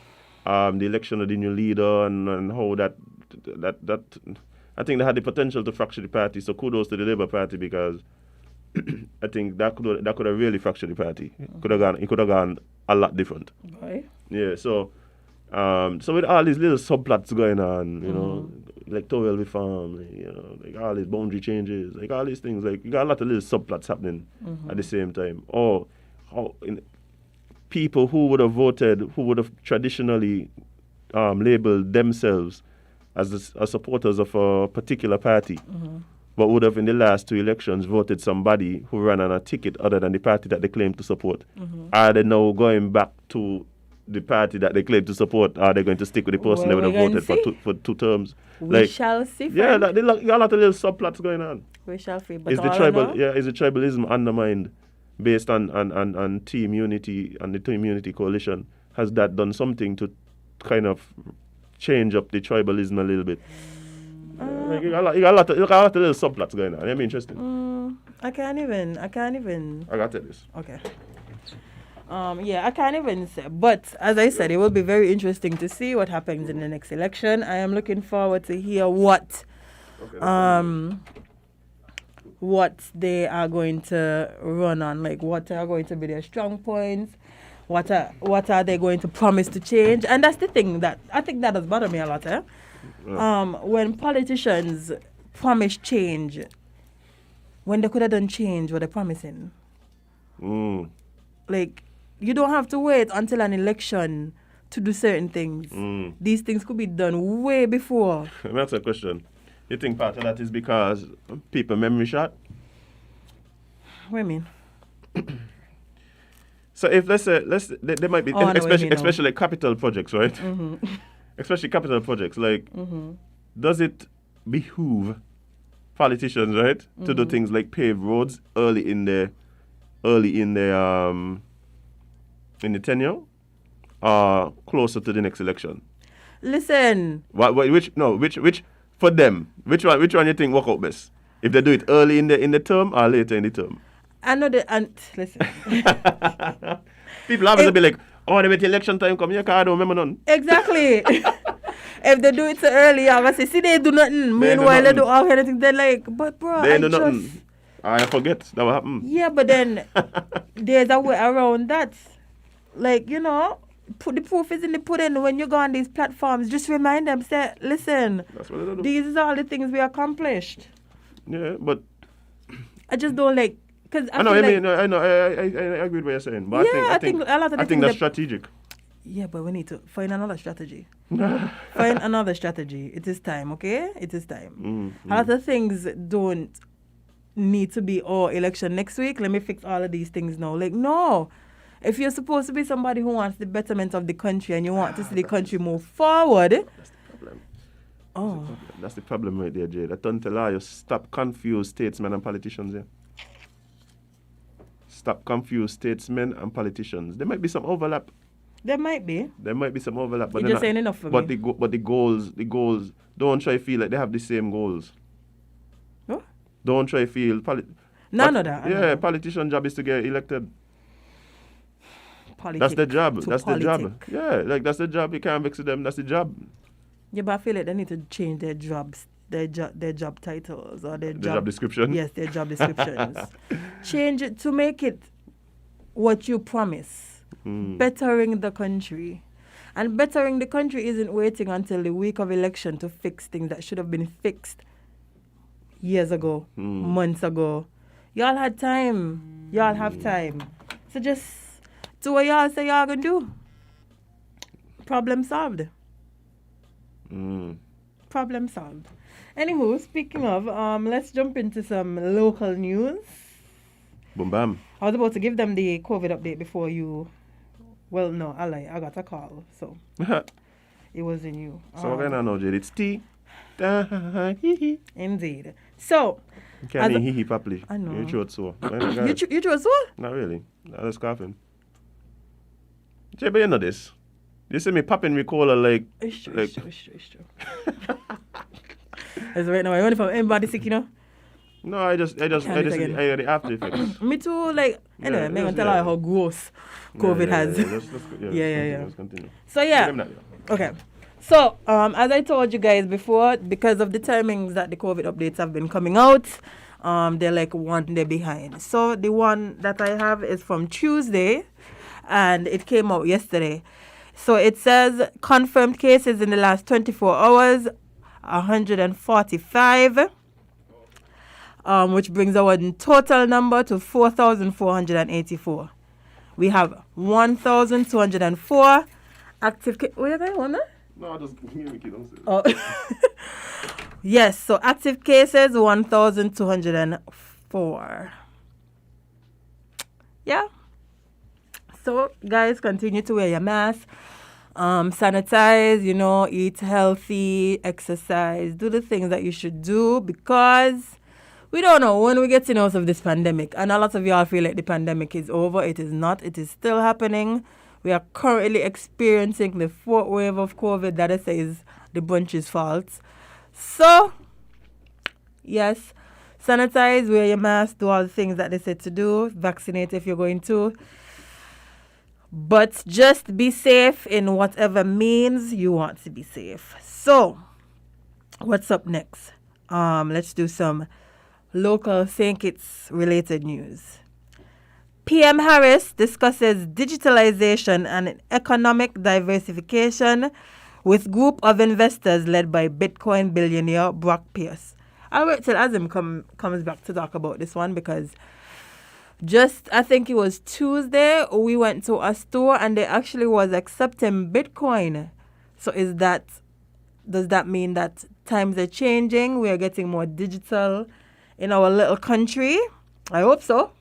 the election of the new leader and how that I think they had the potential to fracture the party. So kudos to the Labour Party because I think that could have really fractured the party. It could have gone a lot different. Right. Yeah. So with all these little subplots going on, electoral reform, like all these boundary changes, like all these things, like you got a lot of little subplots happening at the same time. Or people who would have voted, who would have traditionally labeled themselves as supporters of a particular party, but would have in the last two elections voted somebody who ran on a ticket other than the party that they claim to support. Are they now going back to the party that they claim to support? Are they going to stick with the person they would have voted for two terms? We shall see. Yeah, there are a lot of little subplots going on. We shall see. But Is the tribalism undermined based on team unity and the team unity coalition? Has that done something to kind of change up the tribalism a little bit? Like, you got a lot of little subplots going on. It'll be interesting. I can't even. I got to tell this. Okay. Yeah, I can't even say. But as I said, it will be very interesting to see what happens in the next election. I am looking forward to hear what they are going to run on, like what are going to be their strong points, what are they going to promise to change. And that's the thing that I think that has bothered me a lot. When politicians promise change, when they could have done change what they're promising. Like, you don't have to wait until an election to do certain things. These things could be done way before. That's a question. You think part of that is because people memory shot? What do you mean? So if there might be, especially capital projects, right? Especially capital projects, like, does it behoove politicians, right, to do things like pave roads early in the tenure, or closer to the next election? Listen. Which for them? Which one you think work out best? If they do it early in the term or later in the term? I know listen. People obviously be like, oh, they wait election time come here, 'cause I don't remember none. Exactly. If they do it so early, I'm gonna say, see, they do nothing. Meanwhile, they do all kind of things. They're like, but bro, they do nothing. I forget that will happen. Yeah, but then there's a way around that. Like, you know, the proof is in the pudding. When you go on these platforms, just remind them, say, listen, these are all the things we accomplished. Yeah, but I just don't like, because I know. feel I agree with what you're saying, but yeah, I think a lot of the things that's strategic. Yeah, but we need to find another strategy. Find another strategy. It is time, okay? It is time. A lot of things don't need to be election next week. Let me fix all of these things now. Like, no. If you're supposed to be somebody who wants the betterment of the country and you want to see the country move forward. That's the problem. That's the problem right there, Jade. I don't tell you, stop confuse statesmen and politicians here. Stop confuse statesmen and politicians. There might be some overlap. There might be some overlap, but you're just saying enough for me. But the goals, don't try to feel like they have the same goals. What? Don't try to feel that. Politician job is to get elected. That's the job. That's the job. Yeah, like that's the job. You can't mix with them. That's the job. Yeah, but I feel like they need to change their jobs, their job titles or their job description. Yes, their job descriptions. Change it to make it what you promise. Bettering the country. And bettering the country isn't waiting until the week of election to fix things that should have been fixed years ago, months ago. Y'all had time. Y'all have time. So just do what y'all say y'all gonna do. Problem solved. Problem solved. Anywho, speaking of, let's jump into some local news. Boom bam. I was about to give them the COVID update before you. Well, no, I lie. I got a call, so it wasn't you. So what going on now, Jade? It's tea. Indeed. So. You can't even hee properly. I know. Your throat sore. Your throat sore? Not really. I was coughing. Jade, but you know this. You see me popping me cola like. It's true. As right now, I wonder if anybody sick, you know? No, I had the after effects. Me too, like, anyway, I'm going to tell you how gross COVID has. Let's continue. So, yeah. Okay. So, as I told you guys before, because of the timings that the COVID updates have been coming out, they're like 1 day behind. So, the one that I have is from Tuesday, and it came out yesterday. So, it says confirmed cases in the last 24 hours, 145. Which brings our total number to 4,484. We have 1,204 active cases. Where are you going, No, just give me kidding. Oh. Yes, so active cases, 1,204. Yeah. So, guys, continue to wear your mask. Sanitize, eat healthy, exercise, do the things that you should do because we don't know when we get out of this pandemic. And a lot of y'all feel like the pandemic is over. It is not. It is still happening. We are currently experiencing the 4th wave of COVID that I say is the bunch's fault. So, Yes. Sanitize, wear your mask, do all the things that they said to do, vaccinate if you're going to. But just be safe in whatever means you want to be safe. So, what's up next? Let's do some local St. Kitts related news. PM Harris discusses digitalization and economic diversification with group of investors led by Bitcoin billionaire Brock Pierce. I'll wait till Azim comes back to talk about this one because just I think it was Tuesday we went to a store and they actually was accepting Bitcoin. So does that mean that times are changing? We are getting more digital in our little country? I hope so.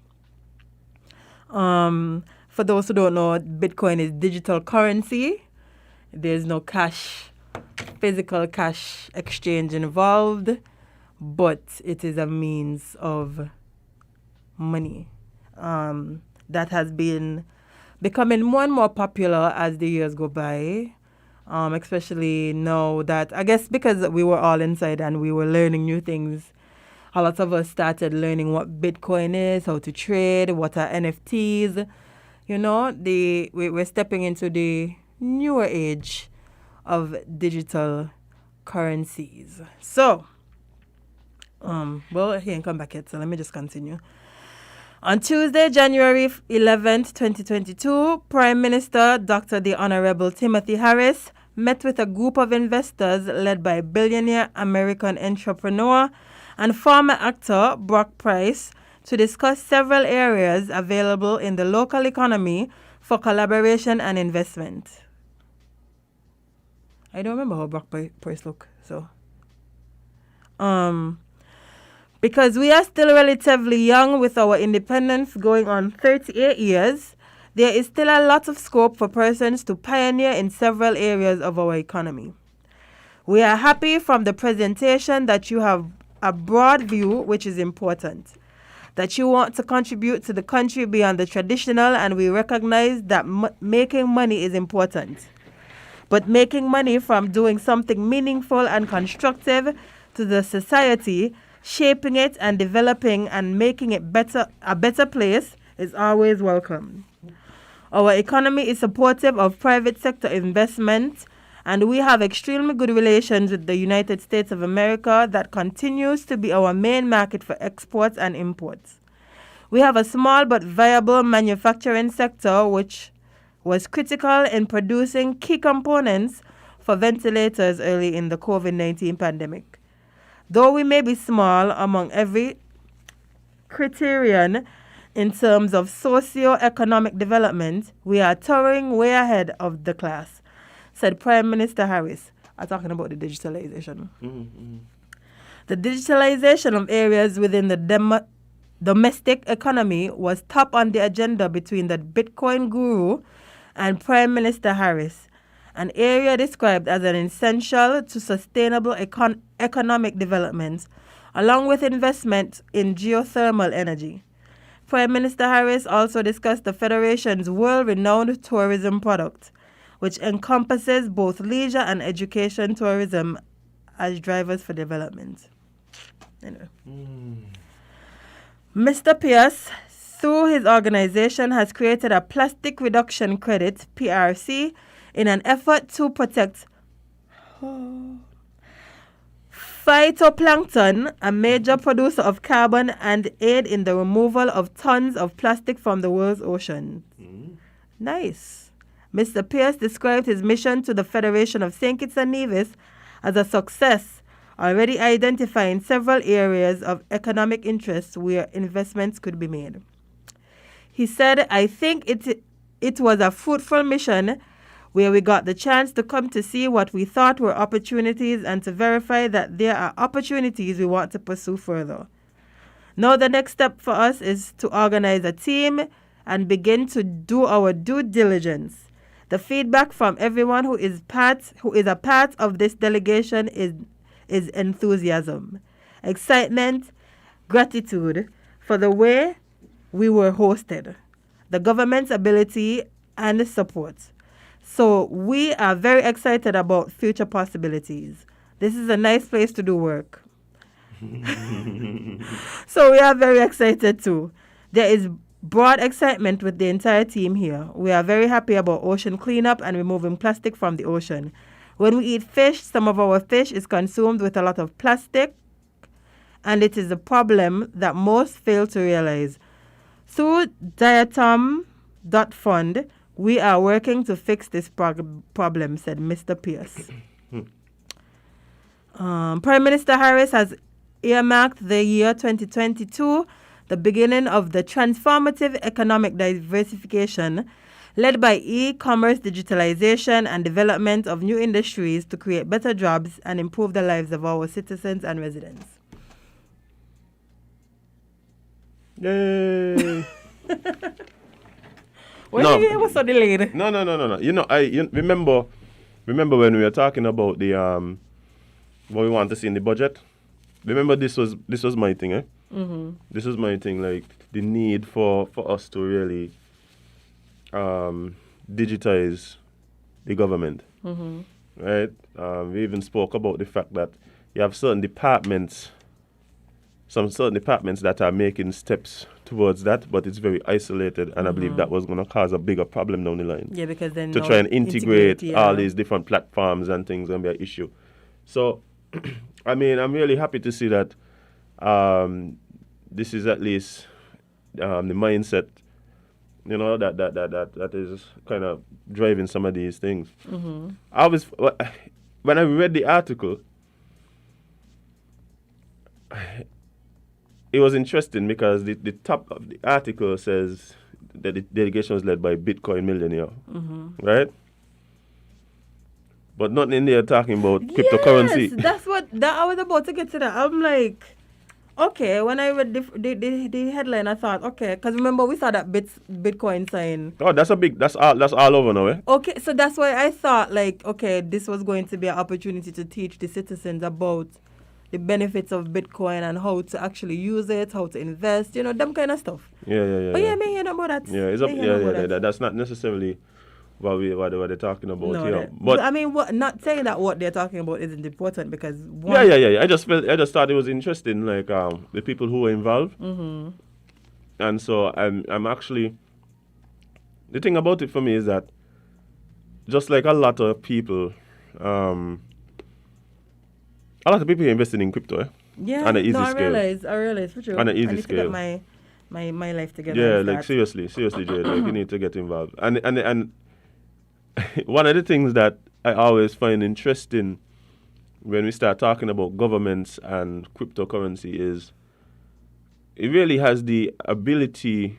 For those who don't know, Bitcoin is digital currency. There's no physical cash exchange involved, but it is a means of money that has been becoming more and more popular as the years go by. Especially now that, I guess because we were all inside and we were learning new things, a lot of us started learning what Bitcoin is, how to trade, what are NFTs. You know, we're stepping into the newer age of digital currencies. So, well, he ain't come back yet, so let me just continue. On Tuesday, January 11th, 2022, Prime Minister Dr. the Honorable Timothy Harris met with a group of investors led by billionaire American entrepreneur and former actor Brock Price to discuss several areas available in the local economy for collaboration and investment. I don't remember how Brock Price looked, so. Because we are still relatively young with our independence going on 38 years, there is still a lot of scope for persons to pioneer in several areas of our economy. We are happy from the presentation that you have a broad view, which is important, that you want to contribute to the country beyond the traditional, and we recognize that making money is important. But making money from doing something meaningful and constructive to the society, shaping it and developing and making it a better place is always welcome. Our economy is supportive of private sector investment, and we have extremely good relations with the United States of America that continues to be our main market for exports and imports. We have a small but viable manufacturing sector which was critical in producing key components for ventilators early in the COVID-19 pandemic. Though we may be small among every criterion in terms of socio-economic development, we are towering way ahead of the class, said Prime Minister Harris. I'm talking about the digitalization. Mm-hmm. The digitalization of areas within the domestic economy was top on the agenda between the Bitcoin guru and Prime Minister Harris, an area described as an essential to sustainable economic development, along with investment in geothermal energy. Prime Minister Harris also discussed the Federation's world-renowned tourism product, which encompasses both leisure and education tourism as drivers for development. Anyway. Mr. Pierce, through his organization, has created a plastic reduction credit, PRC, in an effort to protect phytoplankton, a major producer of carbon, and aid in the removal of tons of plastic from the world's oceans. Nice. Mr. Pierce described his mission to the Federation of St. Kitts and Nevis as a success, already identifying several areas of economic interest where investments could be made. He said, I think it was a fruitful mission where we got the chance to come to see what we thought were opportunities and to verify that there are opportunities we want to pursue further. Now the next step for us is to organize a team and begin to do our due diligence. The feedback from everyone who is a part of this delegation is enthusiasm, excitement, gratitude for the way we were hosted, the government's ability and support. So we are very excited about future possibilities. This is a nice place to do work. So we are very excited too. There is broad excitement with the entire team here. We are very happy about ocean cleanup and removing plastic from the ocean. When we eat fish, some of our fish is consumed with a lot of plastic, and it is a problem that most fail to realize. Through diatom.fund, we are working to fix this problem, said Mr. Pierce. Prime Minister Harris has earmarked the year 2022, the beginning of the transformative economic diversification led by e-commerce digitalization and development of new industries to create better jobs and improve the lives of our citizens and residents. Yay! Why was so delayed? No. Remember when we were talking about the what we want to see in the budget? Remember this was my thing, eh? Mm-hmm. This was my thing, like the need for us to really digitize the government, right? We even spoke about the fact that you have certain departments that are making steps towards that, but it's very isolated, and I believe that was going to cause a bigger problem down the line. Yeah, because then to try and integrate all yeah. these different platforms and things going to be an issue. So, I mean, I'm really happy to see that this is at least the mindset, you know, that is kind of driving some of these things. When I read the article, it was interesting because the top of the article says that the delegation was led by Bitcoin millionaire, right? But nothing in there talking about cryptocurrency. Yes, that's what I was about to get to that. I'm like, okay, when I read the headline, I thought, okay, because remember we saw that Bitcoin sign. Oh, that's all over now, eh? Okay, so that's why I thought, like, okay, this was going to be an opportunity to teach the citizens about the benefits of Bitcoin and how to actually use it, how to invest, you know, them kind of stuff. Yeah. But yeah, me hear about that. Yeah, that's not necessarily what they're talking about here. But I mean, not saying that what they're talking about isn't important because I just thought it was interesting, like the people who were involved, and so I'm actually, the thing about it for me is that just like a lot of people investing in crypto, yeah, on an easy I scale. realize for sure. On an easy I need scale. to get my life together. Yeah, and like start. seriously, Jade, like you need to get involved. And one of the things that I always find interesting when we start talking about governments and cryptocurrency is it really has the ability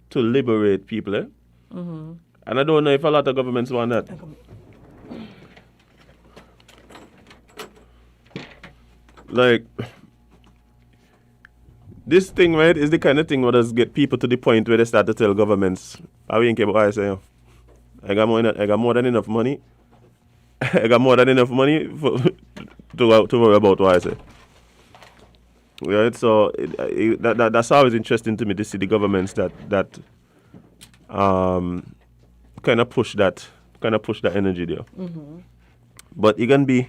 to liberate people, eh? And I don't know if a lot of governments want that. Like, this thing, right, is the kind of thing where does get people to the point where they start to tell governments, I ain't care about what I say. I got more than enough money. I got more than enough money to worry about what I say. Right, so that's always interesting to me to see the governments that kind of push that energy there. But it can be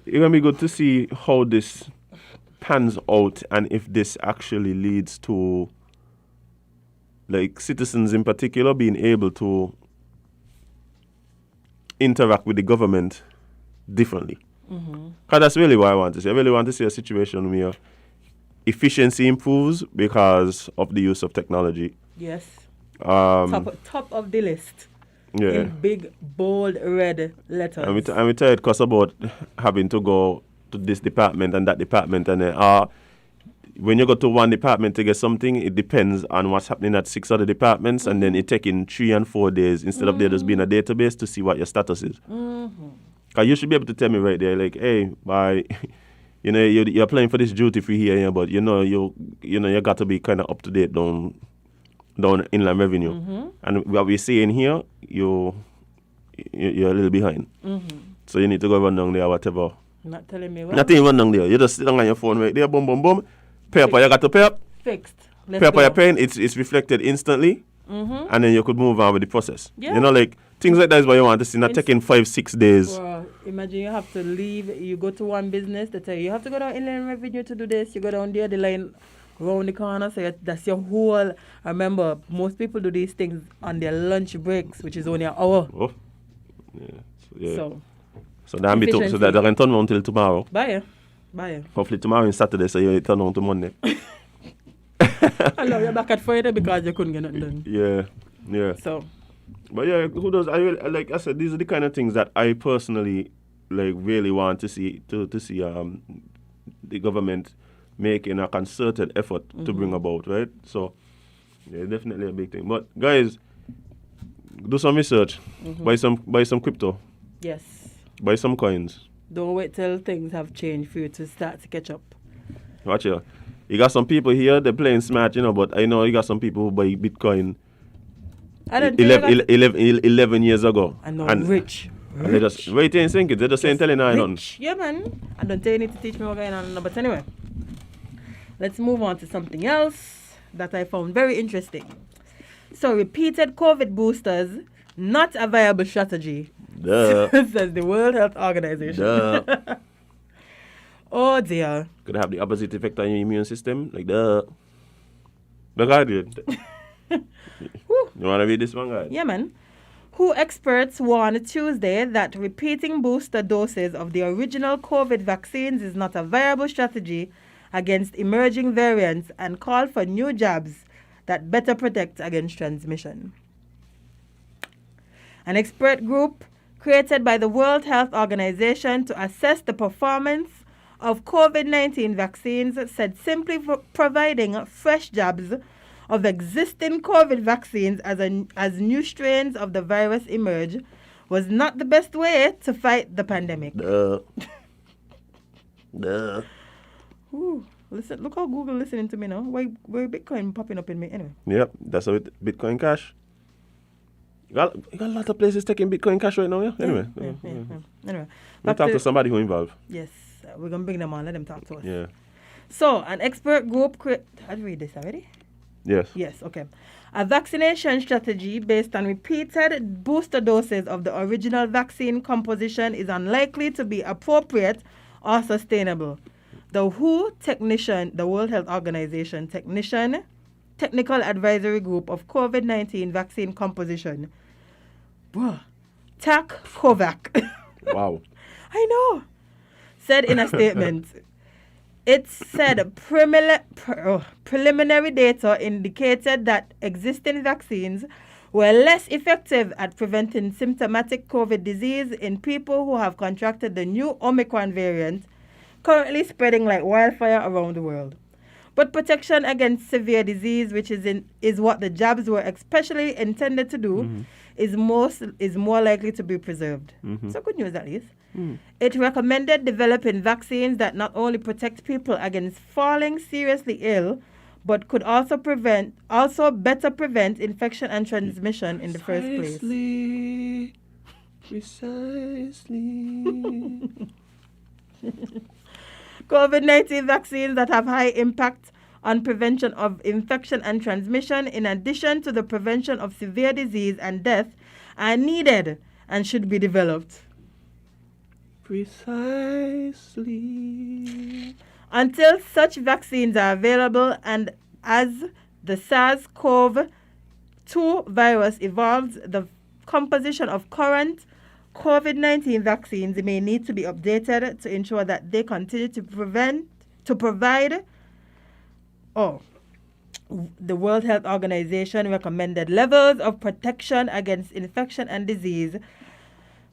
good to see how this pans out and if this actually leads to, like, citizens in particular being able to interact with the government differently. Because that's really what I want to see. I really want to see a situation where efficiency improves because of the use of technology. Yes. Top of the list. Yeah. In big, bold, red letters. And we tell it costs about having to go to this department and that department, and then when you go to one department to get something, it depends on what's happening at 6 other departments, and then it taking 3 and 4 days instead of there just being a database to see what your status is. Cause you should be able to tell me right there, like, hey, you know, you're applying for this duty free here, but you got to be kind of up to date down inland revenue, and what we're seeing here, you're a little behind. So you need to go run down there, whatever. Not telling me what. Nothing run down there. You just sit down on your phone right there, boom, boom, boom. Pay up, you got to pay up. Fixed. Pay up, you're paying. It's reflected instantly, and then you could move on with the process. Yeah. You know, like things like that is what you want to see. Not taking 5-6 days. Imagine you have to leave. You go to one business. They tell you have to go down Inland Revenue to do this. You go down there, the line around the corner. So that's your whole. I remember most people do these things on their lunch breaks, which is only an hour. Oh. Yeah. Yeah. So that be so that they can turn on till tomorrow. bye. Hopefully tomorrow is Saturday, so you turn on to Monday. I know you're back at Friday because you couldn't get nothing done. Yeah. So. But yeah, who does? Like I said, these are the kind of things that I personally like really want to see the government making a concerted effort to bring about, right? So yeah, definitely a big thing. But guys, do some research, buy some crypto, Yes. buy some coins. Don't wait till things have changed for you to start to catch up. Watch here. You got some people here, they're playing smart, but I know you got some people who buy Bitcoin I don't 11 years ago. I know, and rich. And they just wait and think it. They're just saying telling I don't. Yeah, man. I don't tell you need to teach me what's going on. But anyway, let's move on to something else that I found very interesting. So, repeated COVID boosters, not a viable strategy, says the World Health Organization. Oh, dear. Could have the opposite effect on your immune system. Like, Look at it. You want to read this one, guys? Yeah, man. WHO experts warned Tuesday that repeating booster doses of the original COVID vaccines is not a viable strategy against emerging variants and called for new jabs that better protect against transmission. An expert group created by the World Health Organization to assess the performance of COVID-19 vaccines said simply providing fresh jabs of existing COVID vaccines as new strains of the virus emerge was not the best way to fight the pandemic. Ooh, listen, look how Google listening to me now. Why Bitcoin popping up in me anyway? Yep, that's how Bitcoin Cash. You got a lot of places taking Bitcoin Cash right now, yeah? Anyway. Anyway. We'll talk to somebody who involved. Yes, we're going to bring them on. Let them talk to us. Yeah. So, an expert group... Have you read this already? Yes. Yes, okay. A vaccination strategy based on repeated booster doses of the original vaccine composition is unlikely to be appropriate or sustainable. The the World Health Organization Technical Advisory Group of COVID-19 Vaccine Composition, TAC-COVAC. Wow. I know. Said in a statement, it said preliminary data indicated that existing vaccines were less effective at preventing symptomatic COVID disease in people who have contracted the new Omicron variant, currently spreading like wildfire around the world. But protection against severe disease, which is what the jabs were especially intended to do, is more likely to be preserved. So good news at least. It recommended developing vaccines that not only protect people against falling seriously ill, but could also better prevent infection and transmission in the first place. Precisely. COVID-19 vaccines that have high impact on prevention of infection and transmission, in addition to the prevention of severe disease and death, are needed and should be developed. Precisely. Until such vaccines are available and as the SARS-CoV-2 virus evolves, the composition of current COVID-19 vaccines may need to be updated to ensure that they continue to provide the World Health Organization recommended levels of protection against infection and disease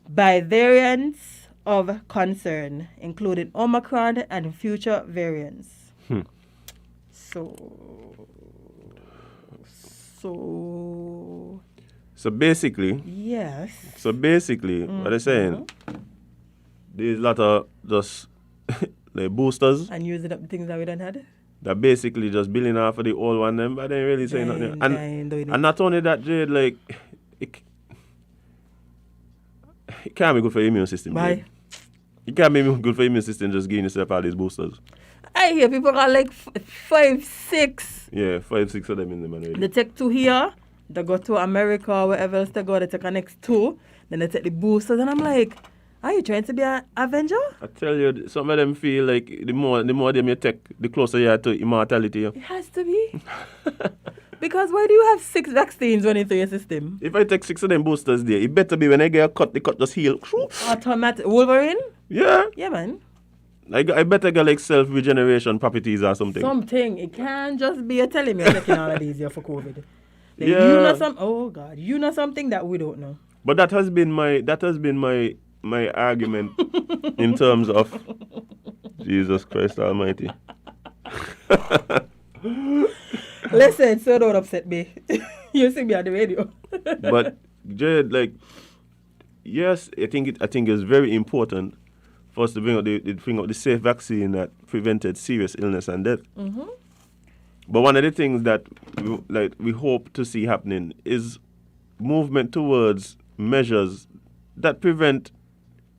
by variants of concern, including Omicron and future variants. So basically, yes. So basically, what they're saying, there's a lot of just like boosters. And using up the things that we done had. That basically just building off of the old one, them, but they ain't really saying nothing. And not only that, Jade, like, it can't be good for your immune system. Why? Jade. It can't be good for your immune system just giving yourself all these boosters. I hear people got like 5, 6. Yeah, 5, 6 of them in the man. They take 2 here, they go to America or wherever else they go, they take the next 2, then they take the boosters, and I'm like, Are you trying to be an Avenger? I tell you, some of them feel like the more them you take, the closer you are to immortality. It has to be. Because why do you have 6 vaccines running through your system? If I take 6 of them boosters there, it better be when I get a cut, the cut just heal. Automatic Wolverine? Yeah. Yeah, man. I better get like self-regeneration properties or something. Something. It can't just be you telling me you're taking all of these here for COVID. Like, Yeah. You know oh God, you know something that we don't know. But that has been my argument in terms of Jesus Christ Almighty. Listen, so don't upset me. You see me on the radio. But Jade, like, yes, I think it's very important for us to bring out the safe vaccine that prevented serious illness and death. Mm-hmm. But one of the things that we hope to see happening is movement towards measures that prevent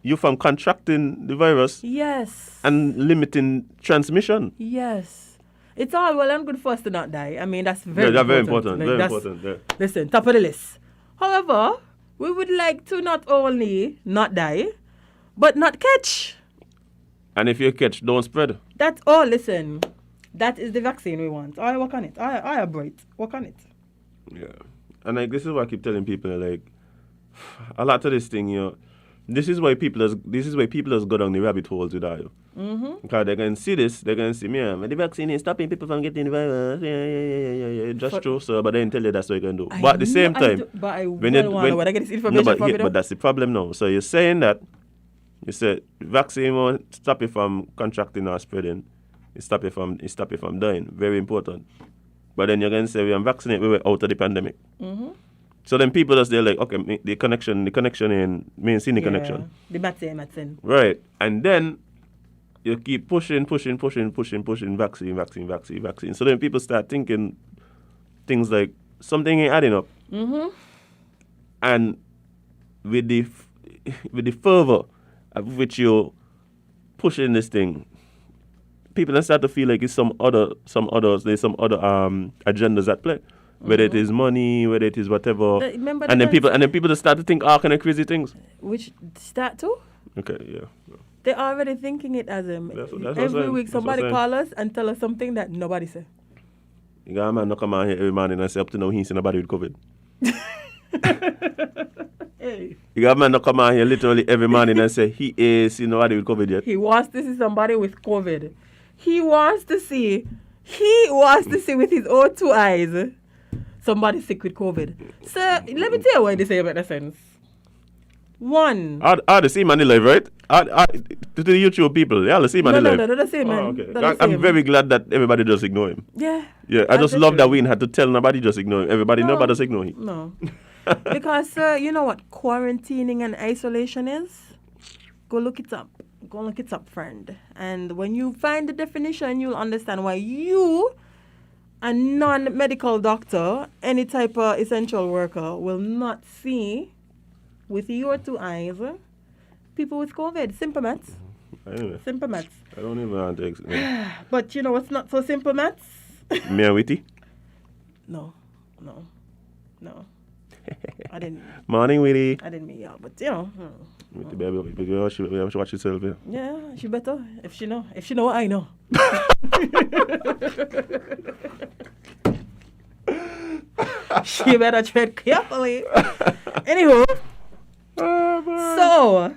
you from contracting the virus Yes. and limiting transmission. Yes. It's all well and good for us to not die. I mean, that's very Yeah, that's important. very Like, important. Yeah. Listen, top of the list. However, we would like to not only not die, but not catch. And if you catch, don't spread. That's all. Listen, that is the vaccine we want. I work on it. I are bright. Work on it. Yeah. And like this is what I keep telling people, like a lot of this thing, this is why people has go down the rabbit holes with that. Mm-hmm. Because they can see this, they can see me, the vaccine is stopping people from getting the virus. Yeah. Just true, sir, but they didn't tell you that's what you can do. But at the same time, but I when want to get this information from you. but that's the problem now. So you're saying that you said vaccine won't stop you from contracting or spreading. It stop you from dying. Very important. But then you're going to say we are vaccinated, we were out of the pandemic. Mm-hmm. So then people just they're like, okay, the connection in main the connection. The vaccine. Right. And then you keep pushing vaccine. So then people start thinking things like something ain't adding up. Mm-hmm. And with the fervor of which you're pushing this thing, people then start to feel like it's there's some other agendas at play. Whether it is money, whether it is whatever, and then people just start to think all kind of crazy things. Which start to? Okay, yeah. They're already thinking it as That's every week that's somebody what I'm call us and tell us something that nobody say. You got a man not come out here every morning and say up to now he ain't seen nobody with COVID. Hey. You got a man not come out here literally every morning and say he ain't seen nobody with COVID yet. He wants to see somebody with COVID. He wants to see with his own 2 eyes somebody sick with COVID. So let me tell you why they say about the sense. One. The same man alive, right? To the YouTube people, yeah, the same man alive. No, the same man. Okay. I'm very glad that everybody just ignore him. Yeah. Yeah, I just love that we had to tell nobody just ignore him. Everybody, nobody just ignore him. No. Because, you know what quarantining and isolation is? Go look it up. Go look it up, friend. And when you find the definition, you'll understand why you, a non-medical doctor, any type of essential worker, will not see with your 2 eyes people with COVID. Simple maths. Anyway, Simple maths. I don't even want to explain. But you know what's not so simple maths? Me and Witty? No. I didn't. Morning, Witty. I didn't mean y'all, but you know. Witty, baby, you should watch yourself, yeah. Yeah, she better. If she know what I know. She better tread carefully. Anywho, so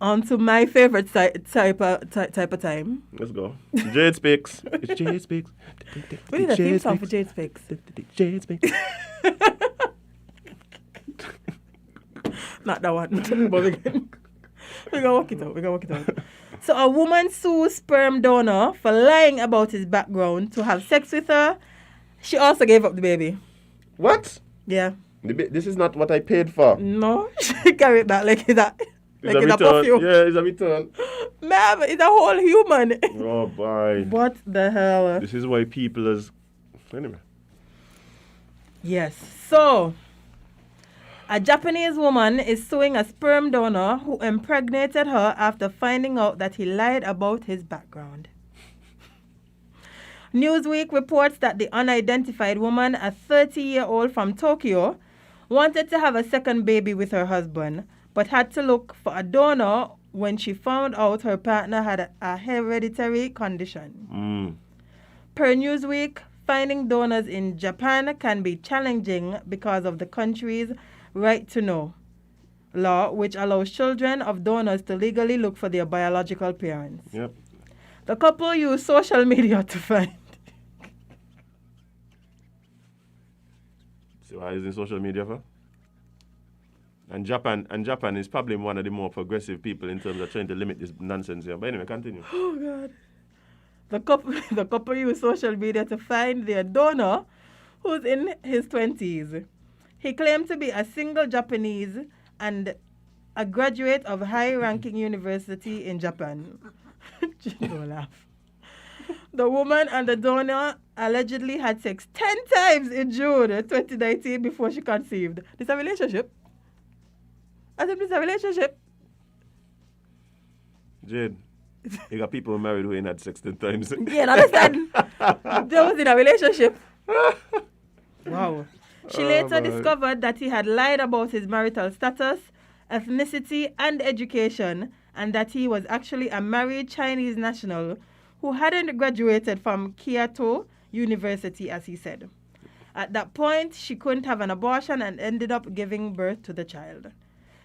on to my favorite type of time. Let's go. Jade Speaks. It's Jade Speaks. We need a theme song for Jade Speaks. Jade Speaks. Not that one. But again. We're gonna work it out. So a woman sues sperm donor for lying about his background to have sex with her. She also gave up the baby. What? Yeah. This is not what I paid for. No, she carried it back like it's a perfume. Yeah, it's a return. Ma'am, it's a whole human. Oh, boy. What the hell? This is why people is... Anyway. Yes. So, a Japanese woman is suing a sperm donor who impregnated her after finding out that he lied about his background. Newsweek reports that the unidentified woman, a 30-year-old from Tokyo, wanted to have a second baby with her husband, but had to look for a donor when she found out her partner had a hereditary condition. Per Newsweek, finding donors in Japan can be challenging because of the country's right to know law, which allows children of donors to legally look for their biological parents. Yep. The couple used social media to find. So why using social media for? And Japan is probably one of the more progressive people in terms of trying to limit this nonsense here. But anyway, continue. Oh God. The couple used social media to find their donor, who's in his 20s. He claimed to be a single Japanese and a graduate of high-ranking university in Japan. Don't laugh. The woman and the donor allegedly had sex 10 times in June 2019 before she conceived. This a relationship? I think this is a relationship. Jade, you got people married who ain't had sex 10 times. Yeah, understand? They was in a relationship. Wow. She later discovered that he had lied about his marital status, ethnicity, and education, and that he was actually a married Chinese national who hadn't graduated from Kyoto University, as he said. At that point, she couldn't have an abortion and ended up giving birth to the child.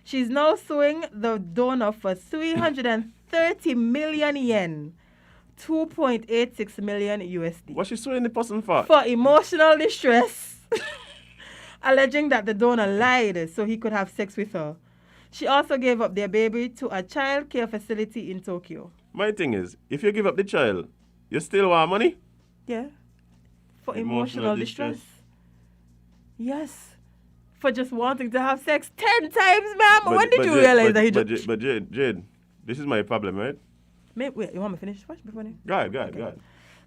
She's now suing the donor for 330 million yen, 2.86 million USD. What's she suing the person for? For emotional distress, alleging that the donor lied so he could have sex with her. She also gave up their baby to a child care facility in Tokyo. My thing is, if you give up the child, you still want money? Yeah. For emotional distress. Yes. For just wanting to have sex 10 times, ma'am. When did you realize that he just... But Jade, this is my problem, right? Wait, you want me to finish first before you? Go ahead.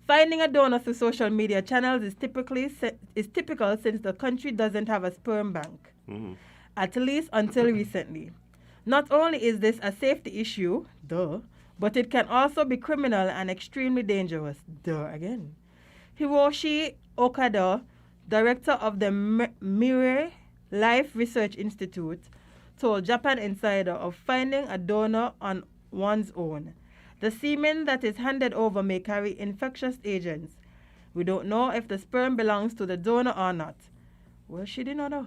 Finding a donor through social media channels is typical since the country doesn't have a sperm bank, at least until recently. Not only is this a safety issue, but it can also be criminal and extremely dangerous, again. Hiroshi Okada, director of the Mirror Life Research Institute, told Japan Insider of finding a donor on one's own. The semen that is handed over may carry infectious agents. We don't know if the sperm belongs to the donor or not. Well, she didn't know.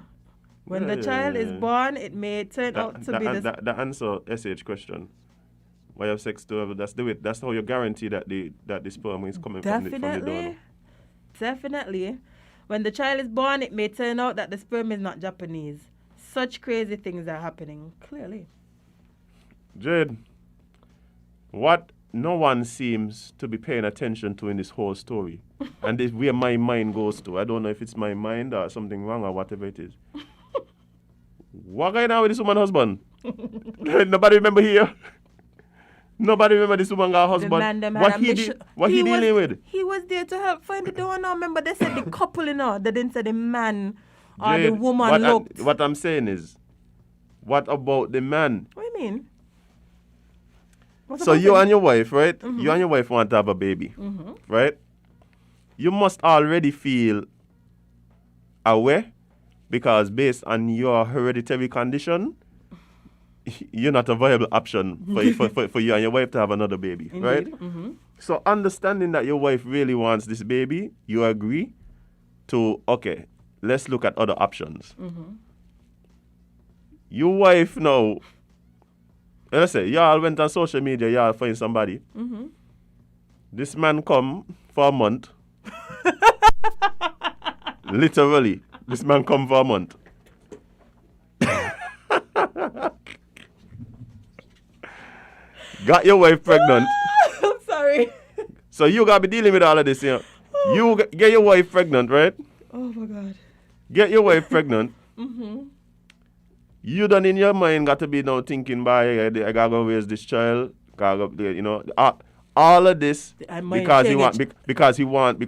When the child is born, it may turn out to be the... The answer SH question. Why you have sex to have, that's how you guarantee that the sperm is coming from the donor. Definitely. When the child is born, it may turn out that the sperm is not Japanese. Such crazy things are happening, clearly. Jade, what no one seems to be paying attention to in this whole story, and this where my mind goes to, I don't know if it's my mind or something wrong or whatever it is. What going on with this woman's husband? Nobody remember here? Nobody remember this woman got a husband. What he dealing with? He was there to help find the donor. Remember, they said the couple, They didn't say the man or Jade, the woman looked. What I'm saying is, what about the man? What do you mean? So you and your wife, right? Mm-hmm. You and your wife want to have a baby, right? You must already feel aware because based on your hereditary condition, you're not a viable option for you and your wife to have another baby, Indeed. right? Mm-hmm. So understanding that your wife really wants this baby, you agree to, okay, let's look at other options. Mm-hmm. Your wife now, let's say, y'all went on social media, y'all find somebody. Mm-hmm. This man come for a month. Literally, this man come for a month. Got your wife pregnant. I'm sorry. So you gotta be dealing with all of this, you know. You get your wife pregnant, right? Oh my God. Get your wife pregnant. Mm-hmm. You done in your mind got to be now thinking, I gotta go raise this child. All of this because he want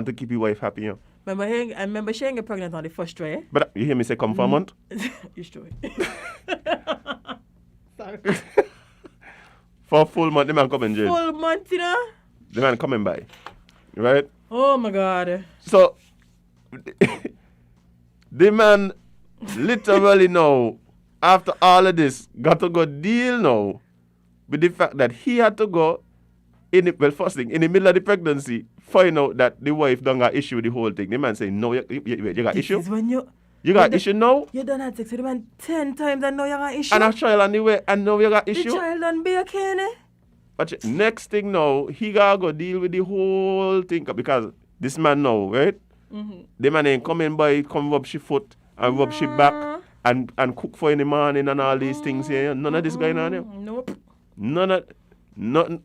to keep your wife happy. You know? I remember she get pregnant on the first try. But you hear me say come for a month? It's true. Sorry. For a full month, the man coming, Jade. Full month, The man coming by. Right? Oh my God. So, the man literally now after all of this, got to go deal now with the fact that he had to go first thing, in the middle of the pregnancy, find out that the wife don't got issue with the whole thing. The man say, no, you got This issue? is when You got issue now? you done had sex with the man 10 times and now you got issue. And a child on the way, and now you got the issue? child done be a cane. But next thing now, he gotta go deal with the whole thing because this man now, right? Mm-hmm. The man ain't coming by, come rub she foot and rub she back and cook for in the morning and all these things here. None of this going on here. Nope. Nothing.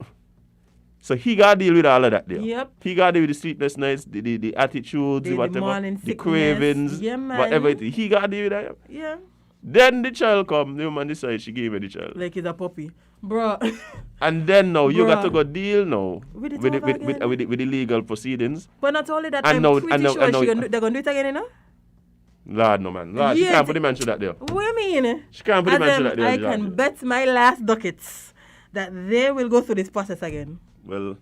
So he gotta deal with all of that there. Yep. He gotta deal with the sleepless nights, the attitudes, The whatever, morning the sickness. cravings, Yeah, man. whatever it is. He gotta deal with that. Yeah. Then the child come, the woman decide she gave me the child. Like he's a puppy. Bro. And then now you got to Bruh. go deal now With it with over again. with the legal proceedings. But not only that, And I'm now- pretty and now- sure and now- they're going to do it again, you know? Lord no man. Lord, she Yeah, can't put the man through that there. What do you mean? She can't put the man through that there. I George. can bet my last ducats that they will go through this process again. Well,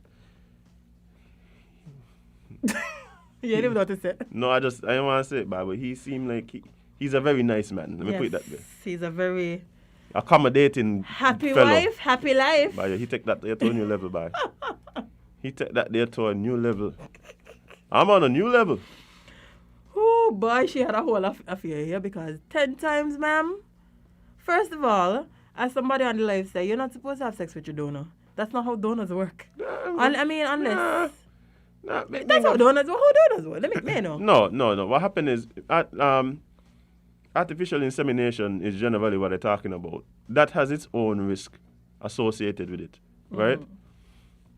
You didn't even know what to say. no, I don't want to say it, but he seemed like he's a very nice man. Let me put it that way. He's a very Accommodating happy fellow. wife, happy life. But yeah, he take that there to a new level, boy. He take that there to a new level. I'm on a new level. Oh boy, she had a whole affair here because 10 times, ma'am. First of all, as somebody on the live say, you're not supposed to have sex with your donor. That's not how donors work. I mean, unless that's how donors work. How donors work? Let me know. No. What happened is, artificial insemination is generally what they're talking about. That has its own risk associated with it, right?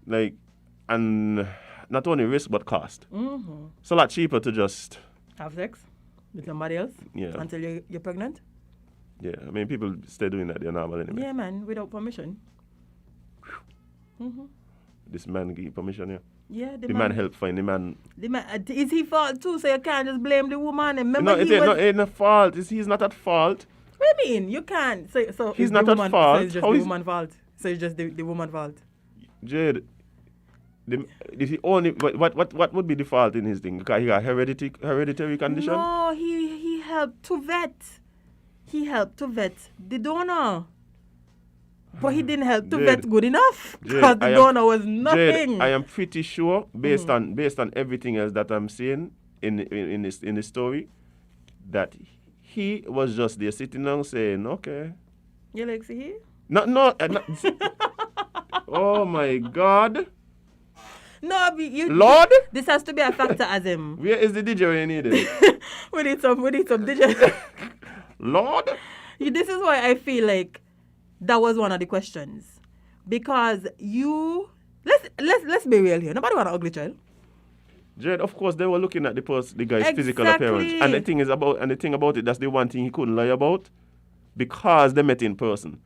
Like, and not only risk but cost. Mm-hmm. It's a lot cheaper to just Have sex with somebody else until you're pregnant? Yeah, I mean, people stay doing that. They're normal anyway. Yeah, man, without permission. This man give permission, yeah. Yeah, The man helped find the man. The man, is he fault too? So you can't just blame the woman. And remember, No, it ain't a fault. He's not at fault. What do you mean? You can't. So He's it's not the at woman, fault. So it's just How the is- woman's fault. So it's just the woman's fault. Jade, the only what would be the fault in his thing? Because he got hereditary condition. No, he helped to vet. He helped to vet the donor. But he didn't help to Jade, vet good enough. Jade, Because the I am- donor was nothing. Jade, I am pretty sure, based on everything else that I'm seeing in this story, that he was just there sitting down saying, okay. You like see? No. Oh my God. No, Lord? This has to be a factor as him. Where is the DJ when you need it? we need some digital. Lord? This is why I feel like that was one of the questions. Because let's be real here. Nobody want an ugly child. Jade, of course, they were looking at the guy's physical appearance. And the thing about it, that's the one thing he couldn't lie about, because they met in person.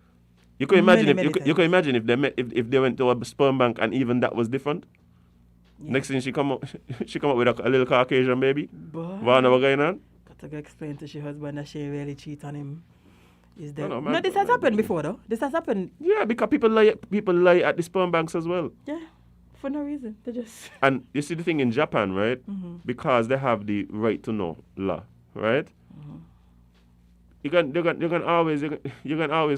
You can imagine you can imagine if they met if they went to a sperm bank and even that was different. Yeah. Next thing she come up with a little Caucasian baby. What going on? Got to go explain to her husband that she really cheat on him. Is there? No, No, this has happened before though. This has happened. Yeah, because people lie at the sperm banks as well. Yeah, for no reason. They just. And you see the thing in Japan, right? Because they have the right to know law, right? You can always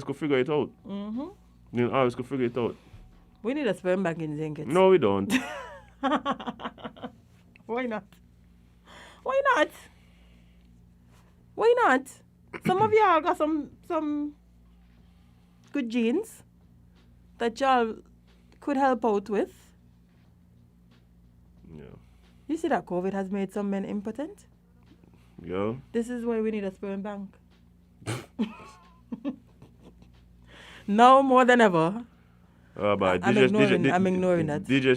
go figure it out. You can always go figure it out. We need a sperm bank in Zinkit. No, we don't. Why not? Why not? Why not? Some of y'all got some good genes that y'all could help out with. Yeah. You see that COVID has made some men impotent? Yeah. This is why we need a sperm bank. Now more than ever. Oh, but I'm ignoring that. DJ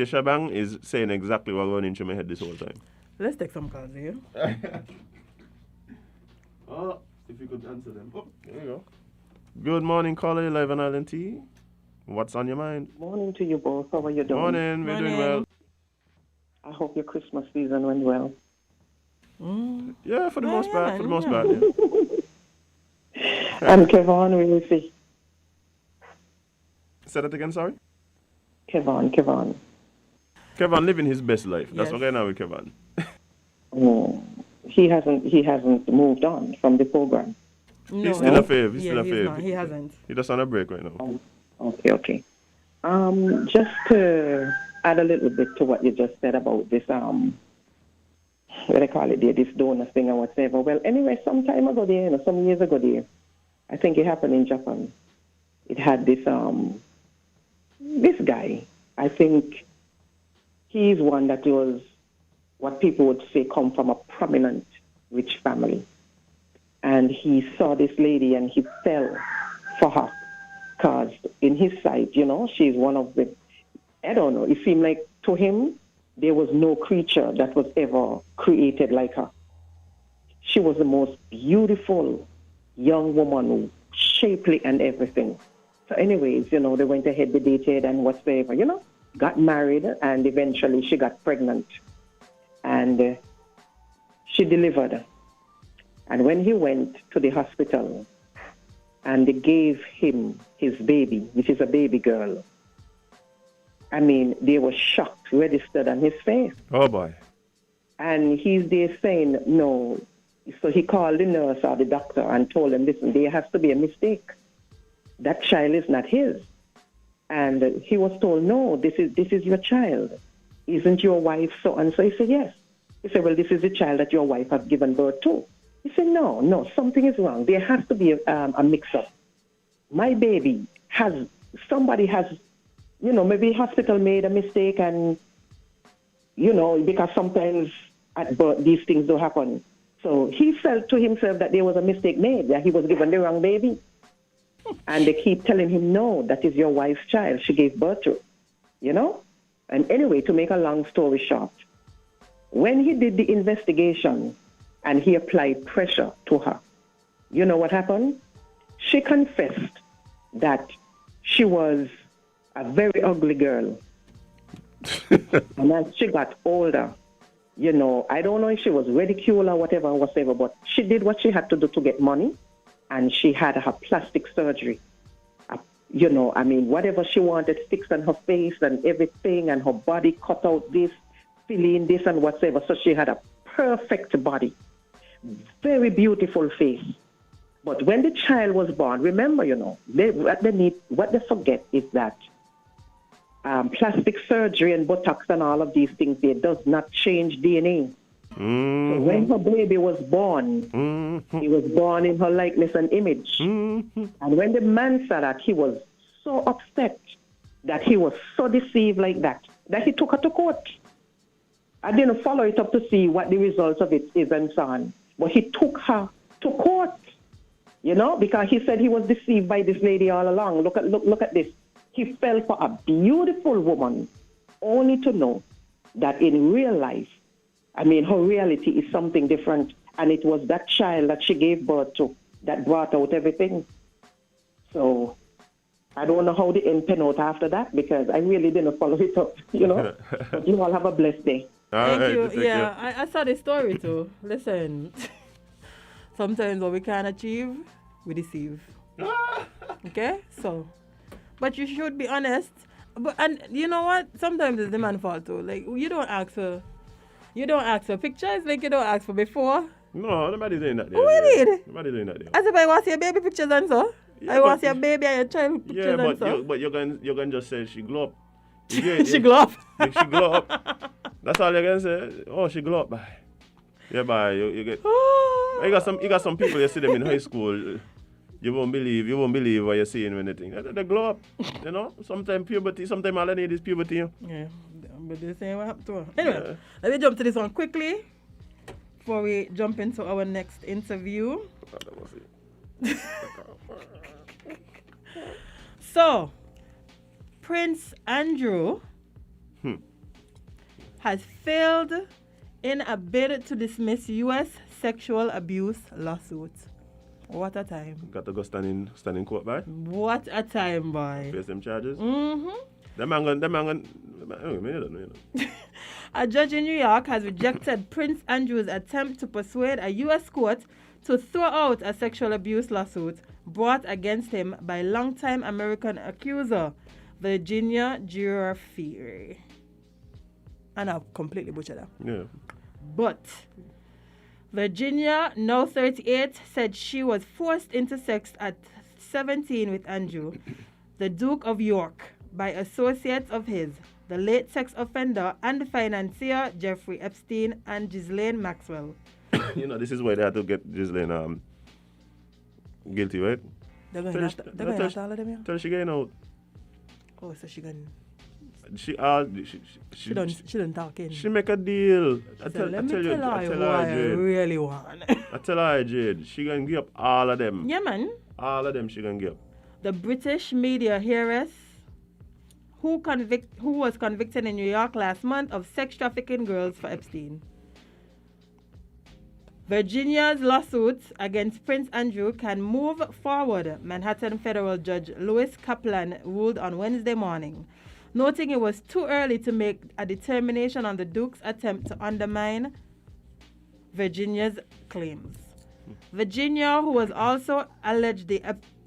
Shabang is saying exactly what going into my head this whole time. Let's take some calls here. Oh, if you could answer them. Oh, there you go. Good morning, caller, live on Island T. What's on your mind? Morning to you both. How are you doing? Morning, we're doing well. I hope your Christmas season went well. Yeah, for the most part, yeah. And Kevon, will see. Say that again, sorry? Kevon. Kevin living his best life. That's Yes. what going on with Kevin. He hasn't moved on from the program. No, He's still a fave. He's yeah, still a he's fave. not. He hasn't. He just on a break right now. Okay. Just to add a little bit to what you just said about this, what do they call it there, this donor thing or whatever. Well, anyway, some time ago there, some years ago there, I think it happened in Japan. It had this guy. I think he's one that was what people would say come from a prominent rich family. And he saw this lady and he fell for her. Because in his sight, she's one of the, I don't know, it seemed like to him, there was no creature that was ever created like her. She was the most beautiful young woman, shapely and everything. So anyways, they went ahead, they dated and whatever, got married, and eventually she got pregnant. And she delivered. And when he went to the hospital, and they gave him his baby, which is a baby girl, I mean, they were shocked, registered on his face. Oh, boy. And he's there saying, no. So he called the nurse or the doctor and told him, listen, there has to be a mistake. That child is not his. And he was told, no, this is your child. Isn't your wife so? And so he said, yes. He said, well, this is the child that your wife has given birth to. He said, no, something is wrong. There has to be a mix-up. My baby somebody has, maybe hospital made a mistake and, because sometimes at birth these things don't happen. So he felt to himself that there was a mistake made, that he was given the wrong baby. And they keep telling him, no, that is your wife's child. She gave birth to, And anyway, to make a long story short, when he did the investigation and he applied pressure to her, you know what happened? She confessed that she was a very ugly girl. And as she got older, I don't know if she was ridiculed or whatever, but she did what she had to do to get money, and she had her plastic surgery. Whatever she wanted fixed on her face and everything, and her body cut out this, filling this and whatever. So she had a perfect body, very beautiful face. But when the child was born, remember, what they forget is that plastic surgery and Botox and all of these things, it does not change DNA. Mm-hmm. So when her baby was born, he was born in her likeness and image. Mm-hmm. And when the man saw that, he was so upset that he was so deceived like that he took her to court. I didn't follow it up to see what the results of it is and so on. But he took her to court, because he said he was deceived by this lady all along. Look at this. He fell for a beautiful woman, only to know that in real life, her reality is something different. And it was that child that she gave birth to that brought out everything. So I don't know how the end pan out after that, because I really didn't follow it up, But you all have a blessed day. Thank you. Yeah, I saw the story too. Listen, sometimes what we can't achieve, we deceive. Okay? So, but you should be honest. And you know what? Sometimes it's the man's fault too. Like, you don't ask for pictures like you don't ask for before. No, nobody's doing that there. Who did? Nobody doing that there. As if I want to see your baby pictures and so. Yeah, I want to see your baby and your child pictures and so. Yeah, but you're going to just say she glow up. She glow up. She glow up. That's all you're going to say. Oh, she glow up, bye. Yeah, bye. You get... you got some people, you see them in high school. You won't believe what you're seeing when they think. They glow up. Sometimes puberty, sometimes all I need is puberty. Yeah, but they say what happened to her. Anyway, let me jump to this one quickly before we jump into our next interview. So, Prince Andrew has failed in a bid to dismiss U.S. sexual abuse lawsuit. What a time. Got to go stand in court, boy. What a time, boy. Face them charges. Mm-hmm. Them man gonna. A judge in New York has rejected Prince Andrew's attempt to persuade a U.S. court to throw out a sexual abuse lawsuit brought against him by longtime American accuser Virginia Giuffre. And I've completely butchered that. Yeah. But Virginia, now 38, said she was forced into sex at 17 with Andrew, the Duke of York, by associates of his, the late sex offender and financier Jeffrey Epstein and Ghislaine Maxwell. This is why they had to get Ghislaine guilty, right? They're going after all of them, yeah? Tell her she getting out. Oh, so she can... She don't talk in. She make a deal. I So let me tell you, tell I her tell what her, I Jade. really want. I tell her, Jade. She gonna give up all of them. Yeah, man. All of them she gonna give up. The British media heiress who was convicted in New York last month of sex trafficking girls for Epstein. Virginia's lawsuit against Prince Andrew can move forward, Manhattan federal judge Louis Kaplan ruled on Wednesday morning, noting it was too early to make a determination on the Duke's attempt to undermine Virginia's claims. Virginia, who has also alleged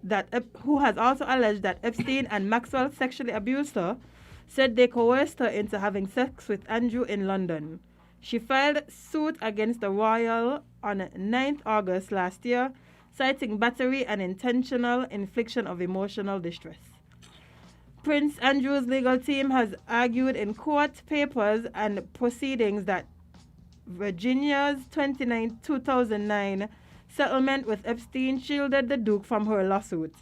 that Epstein and Maxwell sexually abused her, said they coerced her into having sex with Andrew in London. She filed suit against the royal on 9th August last year, citing battery and intentional infliction of emotional distress. Prince Andrew's legal team has argued in court papers and proceedings that Virginia's 2009 settlement with Epstein shielded the Duke from her lawsuit.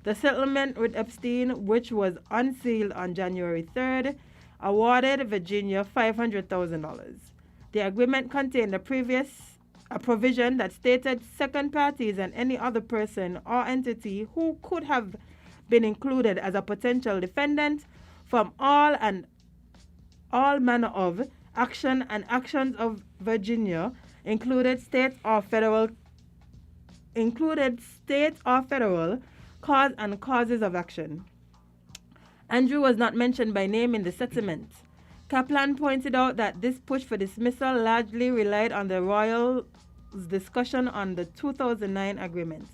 The settlement with Epstein, which was unsealed on January 3rd, awarded Virginia $500,000. The agreement contained a provision that stated second parties and any other person or entity who could have been included as a potential defendant from all manner of action and actions of Virginia included state or federal cause and causes of action. Andrew was not mentioned by name in the settlement. Kaplan pointed out that this push for dismissal largely relied on the royal's discussion on the 2009 agreement.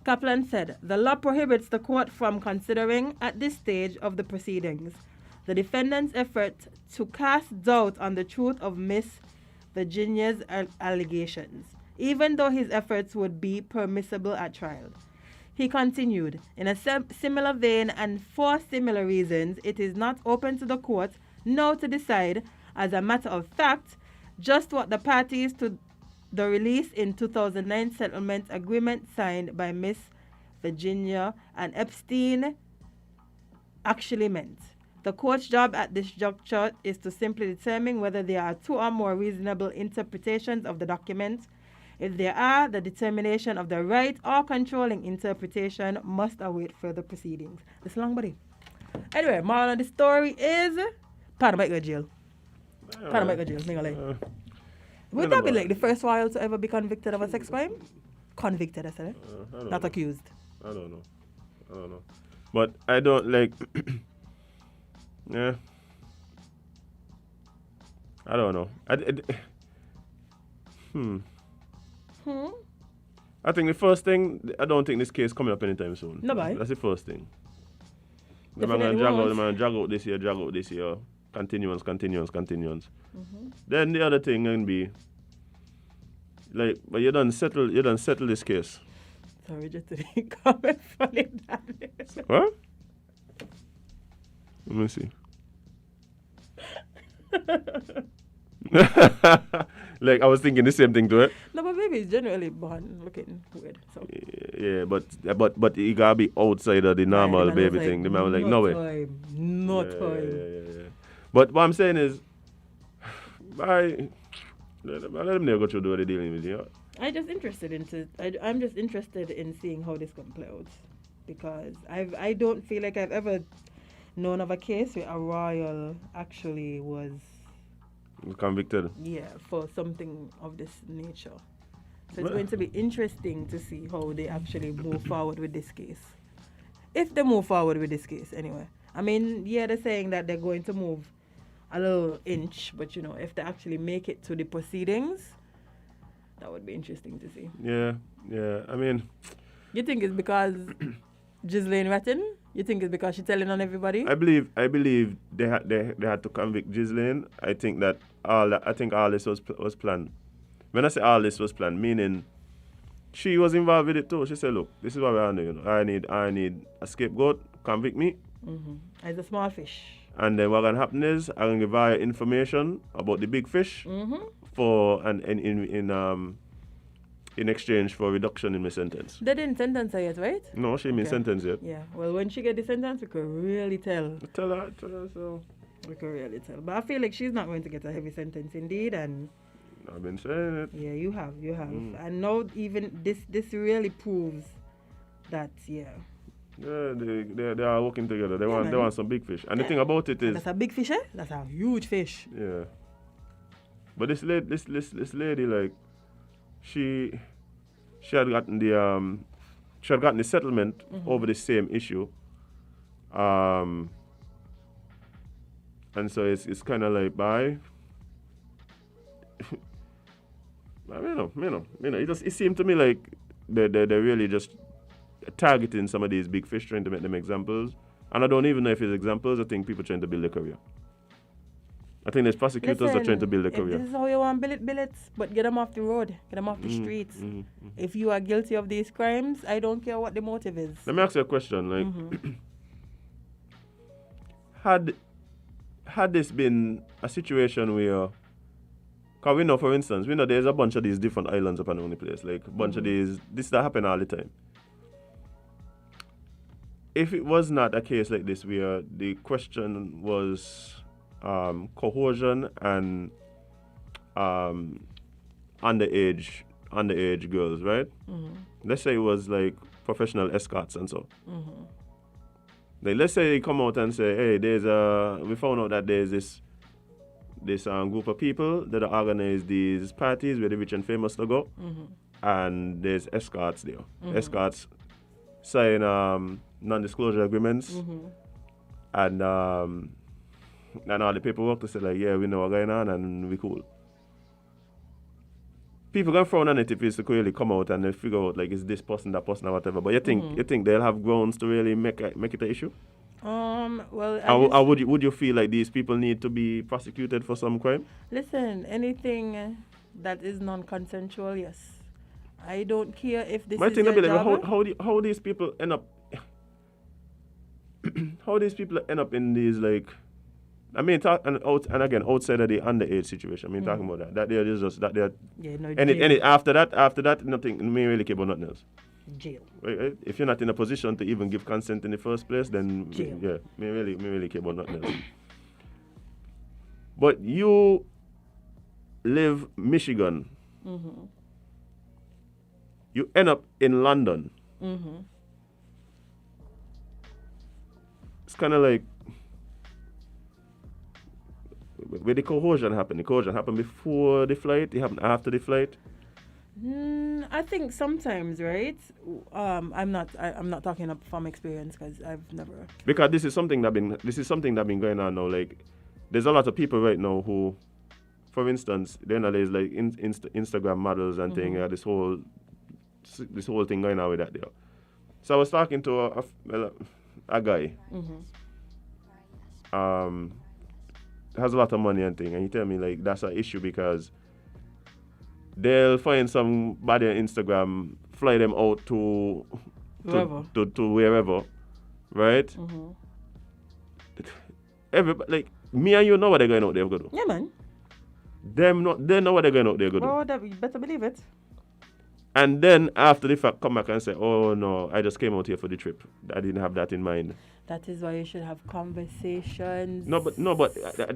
Kaplan said, the law prohibits the court from considering, at this stage of the proceedings, the defendant's effort to cast doubt on the truth of Miss Virginia's allegations, even though his efforts would be permissible at trial. He continued, in a similar vein and for similar reasons, it is not open to the court now to decide, as a matter of fact, just what the parties to the release in 2009 settlement agreement signed by Miss Virginia and Epstein actually meant. The court's job at this juncture is to simply determine whether there are two or more reasonable interpretations of the document. If there are, the determination of the right or controlling interpretation must await further proceedings. This long buddy. Anyway, moral of the story is Pan might go to jail. Pan might go to jail. Would that be like the first royal to ever be convicted of a sex crime? Convicted, I said it. Not accused. I don't know. But I don't like. Yeah. I don't know. I think the first thing, I don't think this case coming up anytime soon. No, bye. That's the first thing. The Definitely man drag out this year. Continuance. Then the other thing can be like, but you done settle this case. Sorry, just to comment funny that is. What? Let me see. Like I was thinking the same thing to it. No, but baby is generally born looking weird. So Yeah, but he gotta be outside of the normal man baby was thing. The man was like, no way. No time. Yeah. But what I'm saying is, let them never go through what they're dealing with, you know. I'm just interested in seeing how this can play out, because I don't feel like I've ever known of a case where a royal actually was Convicted. for something of this nature. So it's going to be interesting to see how they actually move forward with this case. If they move forward with this case, anyway. I mean, they're saying that they're going to move a little inch, but if they actually make it to the proceedings, that would be interesting to see. Yeah. I mean, You think it's because Ghislaine Ratton? You think it's because she's telling on everybody? I believe they had to convict Ghislaine. I think all this was planned. When I say all this was planned, meaning she was involved with it too. She said, look, this is what we're doing. You know, I need a scapegoat, convict me. As a small fish. And then what gonna happen is I'm gonna give her information about the big fish for and in exchange for a reduction in my sentence. They didn't sentence her yet, right? No, she ain't sentenced yet. Yeah. Well, when she get the sentence, we could really tell. Tell her so. We could really tell. But I feel like she's not going to get a heavy sentence indeed, and I've been saying it. yeah, you have. And now even this really proves that Yeah, they are working together. They want some big fish. And the thing about it is that's a big fish, eh? That's a huge fish. yeah. But this lady like she had gotten the settlement over the same issue. And so it's kind of like bye. It seemed to me like they're really just targeting some of these big fish, trying to make them examples. And I don't even know if it's examples. I think people trying to build a career. I think there's prosecutors that are trying to build a career. If this is how you want to build it, but get them off the road, get them off the streets. If you are guilty of these crimes, I don't care what the motive is. Let me ask you a question. Like, had this been a situation where, because we know, for instance, we know there's a bunch of these different islands up and down the place, like a bunch of these, this that happen all the time. If it was not a case like this where the question was coercion and underage girls, right? Let's say it was like professional escorts and so. Like, let's say they come out and say, hey, we found out that there's this group of people that organize these parties where the rich and famous to go, and there's escorts there. Escorts sign non-disclosure agreements, and all the paperwork to say like, yeah, we know what's going on and we cool. People gonna frown on it if it's to really come out and they figure out like is this person, that person, or whatever. But you think they'll have grounds to really make it an issue? Well, would you feel like these people need to be prosecuted for some crime? Listen, anything that is non-consensual, yes. I don't care if this My is thing your be like, job. how these people end up how these people end up in these like, I mean, again outside of the underage situation. I mean, talking about that they're just that they're any after that nothing. Me really care about nothing else. Jail. Right? If you're not in a position to even give consent in the first place, then Jail. yeah, me really care about nothing else. But you live Michigan. You end up in London. It's kind of like where the coercion happened. The coercion happened before the flight. It happened after the flight. I think sometimes, right? I'm not talking up from experience because I've never. Because this is something that been going on now. Like, there's a lot of people right now who, for instance, then there's like Instagram models and thing. This whole thing going on with that there. So I was talking to a guy. Has a lot of money and thing, and he tell me like that's an issue because they'll find somebody on Instagram, fly them out to wherever, right? Everybody, like me and you know what they're going out there to do. Yeah, man. They know what they're going out there to do. Oh, you better believe it. And then after the fact, come back and say, "Oh no, I just came out here for the trip. I didn't have that in mind." That is why you should have conversations. No.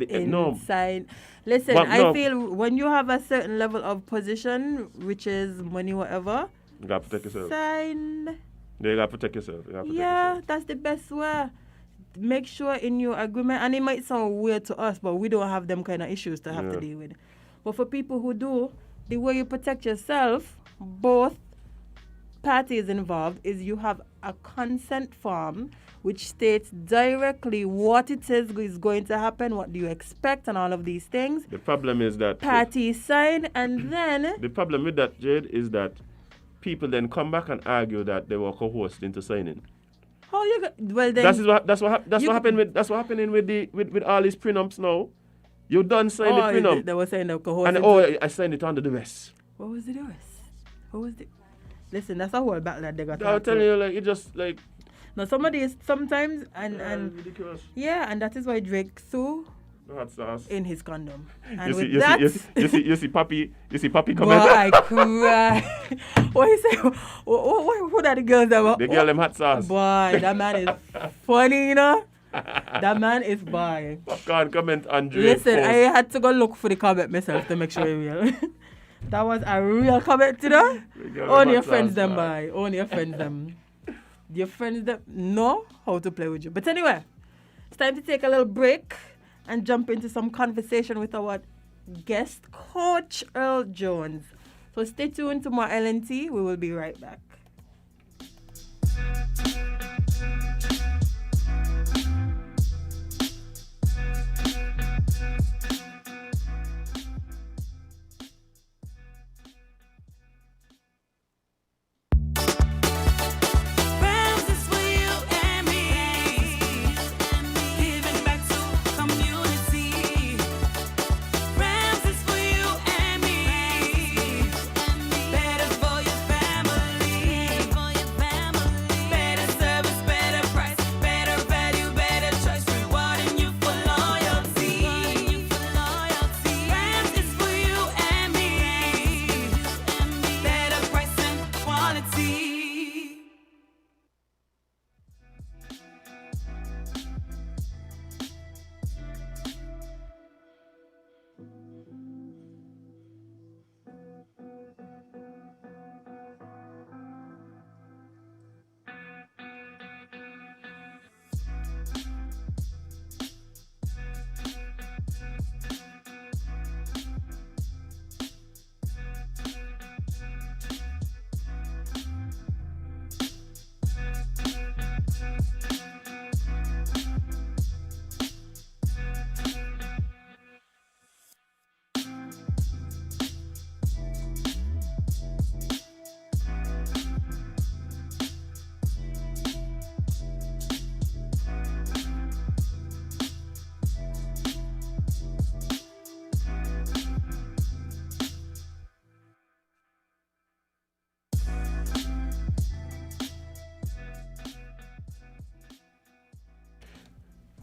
Inside. Listen, I feel when you have a certain level of position, which is money, whatever. You gotta protect yourself. Sign. You gotta protect yourself. That's the best way. Make sure in your agreement, and it might sound weird to us, but we don't have them kind of issues to have to deal with. But for people who do, the way you protect yourself, both parties involved, is you have a consent form which states directly what it is going to happen, what do you expect, and all of these things. The problem is that parties sign, and then the problem with that, Jade, is that people then come back and argue that they were coerced into signing. How you well then? That's what happening with all these prenups now. You done sign the prenup. They were saying the coercion. And I signed it under duress. What was the worst? What was the... Listen, that's a whole battle that they got. I'm telling you, like, it just, like, Now, somebody is sometimes, and ridiculous. yeah, and that is why Drake threw Hot sauce. in his condom. And You with see, that, you see Papi boy, comment. I cry. What he say? What are the girls that were? They give them hot sauce. Boy, that man is funny, you know. That man is boy. Popcorn comment on Drake Listen, post. I had to go look for the comment myself to make sure it real. That was a real comment, you know. Girl, Only hot your friends sauce, them, man. boy. Only your friends them. Your friends them know how to play with you. But anyway, it's time to take a little break and jump into some conversation with our guest, Coach Earl Jones. So stay tuned to more LNT. We will be right back. Rams is for you and me. Giving back to community. Rams is for you and me. Better for your family. Better service, better price, better value, better choice. Rewarding you for loyalty. Rams is for you and me. Better price and quality.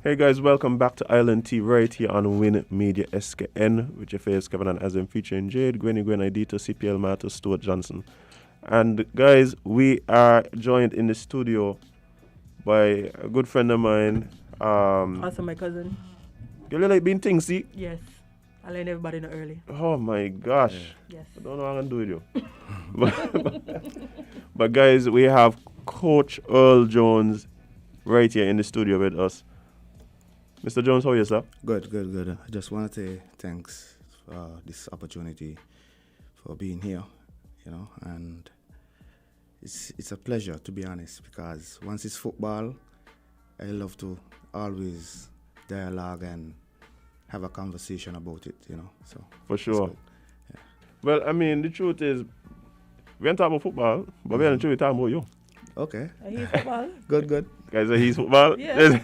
Hey guys, welcome back to Island T right here on Win Media SKN with your face Kevin and Azim featuring Jade, Gwenny, Idito, CPL Mato, Stuart Johnson. And guys, we are joined in the studio by a good friend of mine. Also, my cousin. You look like being Tingsy. Yes. I let everybody know early. Oh my gosh. Yes. I don't know what I'm going to do with you. but guys, we have Coach Earl Jones right here in the studio with us. Mr. Jones, how are you, sir? Good. I just want to say thanks for this opportunity for being here, and it's a pleasure, to be honest, because once it's football, I love to always dialogue and have a conversation about it, so. For it's sure. good. Yeah. Well, I mean, the truth is, we ain't talking about football, but we ain't truly talking about you. Okay, He's football. good. Guys, he's football. Yeah.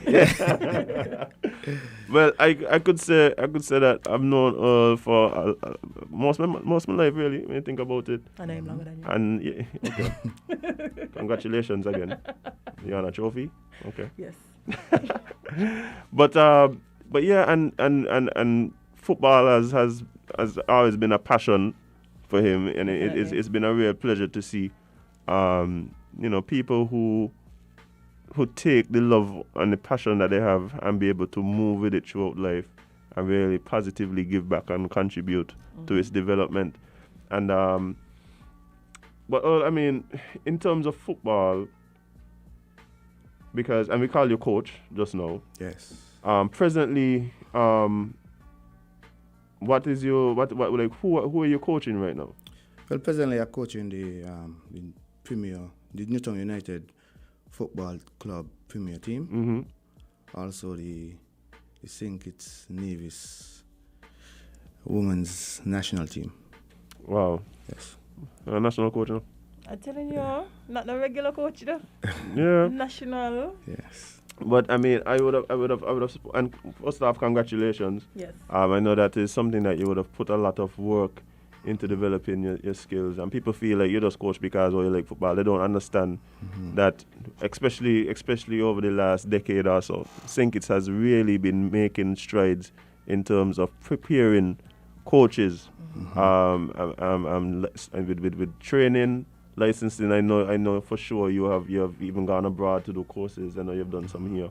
Well, I could say that I've known Earl for most of my life, really, when you think about it. And I'm longer than you. And yeah, okay. Congratulations again. You're on a trophy. Okay. Yes. But yeah, and football has always been a passion for him, and it's been a real pleasure to see, people who take the love and the passion that they have and be able to move with it throughout life and really positively give back and contribute to its development. And but I mean, in terms of football, and we call you coach just now. Yes. Presently, what is your who are you coaching right now? Well, presently I'm coaching the Newton United Football Club Premier Team. Mm-hmm. Also the St. Kitts Nevis Women's National Team. Wow. Yes. National coach now? I'm telling you, not the regular coach though. Yeah. National. Yes. But I mean, I would have, and first off, congratulations. Yes. I know that is something that you would have put a lot of work into developing your skills. And people feel like you just coach because you like football. They don't understand that, especially over the last decade or so, St. Kitts has really been making strides in terms of preparing coaches with training, licensing. I know for sure you have even gone abroad to do courses. I know you've done some here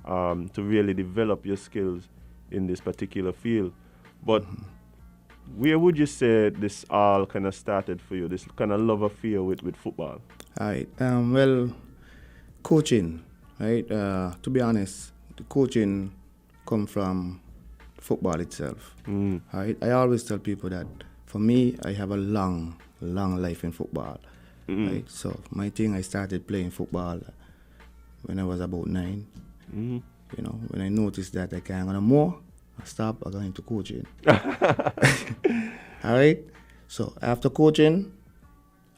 to really develop your skills in this particular field. But where would you say this all kind of started for you, this kind of love affair with football? All right. Well, coaching, right? To be honest, the coaching come from football itself. Right? I always tell people that for me, I have a long life in football. Right? So my thing, I started playing football when I was about 9. You know, when I noticed that I can't go no more, I stopped. I got into coaching. All right. So after coaching,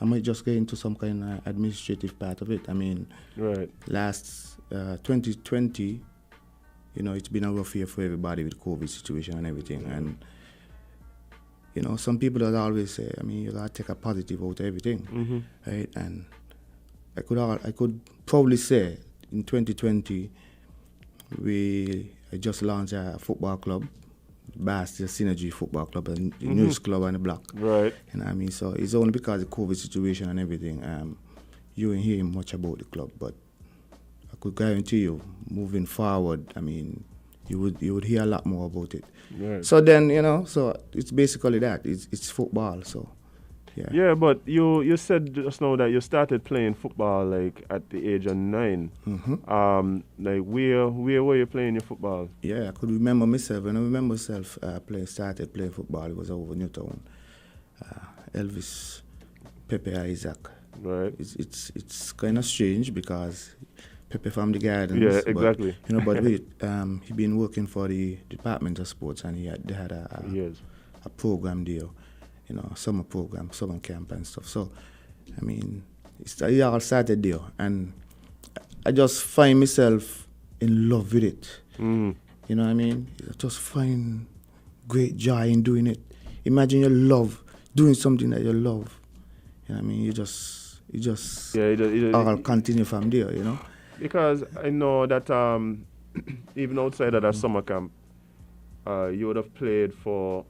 I might just get into some kind of administrative part of it. I mean, Right. last 2020, you know, it's been a rough year for everybody with COVID situation and everything. And you know, some people that always say, I mean, you gotta take a positive out of everything, right? And I could probably say in 2020, I just launched a football club, Bastia Synergy Football Club, the newest club on the block. Right. You know what I mean? So it's only because of the COVID situation and everything, you ain't hearing much about the club. But I could guarantee you, moving forward, I mean, you would hear a lot more about it. Right. So then, you know, so it's basically that. It's football, so yeah. Yeah, but you said just now that you started playing football like at the age of 9. Like where were you playing your football? Yeah, I could remember myself. When I remember myself started playing football, it was over Newtown. Elvis, Pepe Isaac. Right. It's kind of strange because Pepe from the Gardens. Yeah, exactly. But, you know, but wait, he been working for the Department of Sports, and they had a program there, you know, summer program, summer camp and stuff. So, I mean, it all started there, and I just find myself in love with it. You know what I mean? I just find great joy in doing it. Imagine you love doing something that you love. You know what I mean? You just all continue from there, you know? Because I know that even outside of that summer camp, you would have played for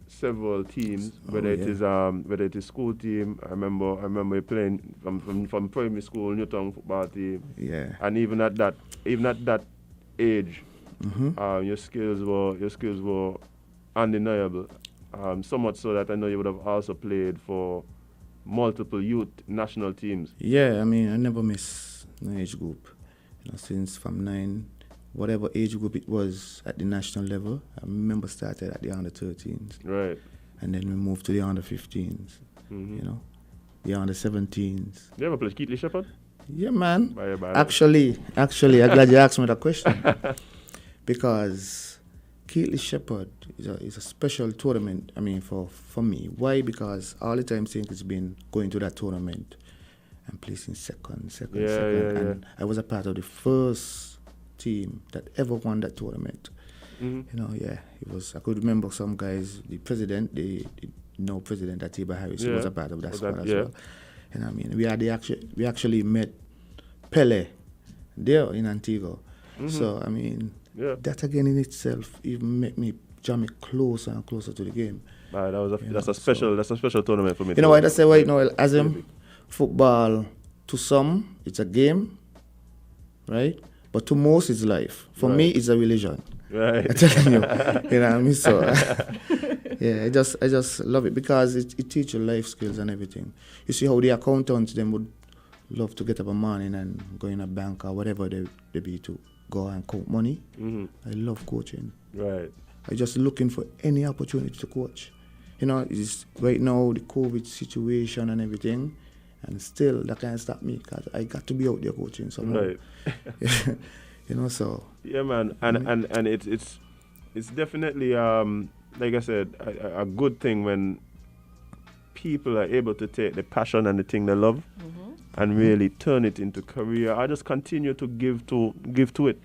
several teams, whether it is school team. I remember you playing from primary school, Newtown football team. Yeah. And even at that age, your skills were undeniable. So much so that I know you would have also played for multiple youth national teams. Yeah, I mean, I never miss no age group. You know, since from 9, whatever age group it was at the national level, I remember started at the under 13s. Right. And then we moved to the under 15s, you know, the under 17s. You ever played Keatley Shepherd? Yeah, man. Bye. Actually, I'm glad you asked me that question. Because Keatley Shepherd is a special tournament, I mean, for me. Why? Because all the time St. Kitts been going to that tournament and placing second. And I was a part of the first team that ever won that tournament. You know, yeah, it was. I could remember some guys, the president, the no president, Atiba Harris, he was a part of that squad as well. And I mean, we actually met Pele there in Antigua. So I mean, that again in itself even made me jam it closer and closer to the game. That's a special tournament for me. You know what I say right now, as football to some it's a game, right? But to most it's life. For me it's a religion. Right. I'm telling you. You know what I mean? So yeah, I just love it because it teaches you life skills and everything. You see how the accountants them would love to get up a morning and go in a bank or whatever they be to go and count money. I love coaching. Right. I just looking for any opportunity to coach. You know, it's right now the COVID situation and everything, and still that can't stop me because I got to be out there coaching somehow. Right. You know, so yeah, man, and it's definitely like I said, a good thing when people are able to take the passion and the thing they love and really turn it into career. I just continue to give to it,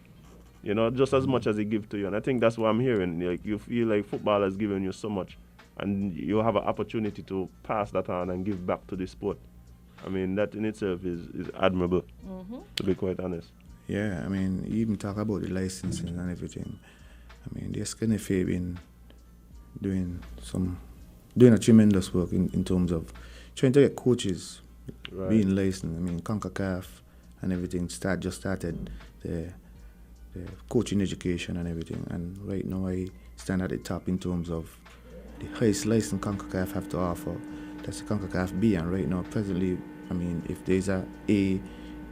you know, just as much as they give to you. And I think that's what I'm hearing. Like you feel like football has given you so much and you have an opportunity to pass that on and give back to the sport. I mean, that in itself is admirable, to be quite honest. Yeah, I mean, you even talk about the licensing and everything. I mean, the SKNFA been doing a tremendous work in terms of trying to get coaches Right. being licensed. I mean, CONCACAF and everything just started the coaching education and everything. And right now, I stand at the top in terms of the highest license CONCACAF have to offer. That's the CONCACAF B. And right now, presently, I mean, if there's a A,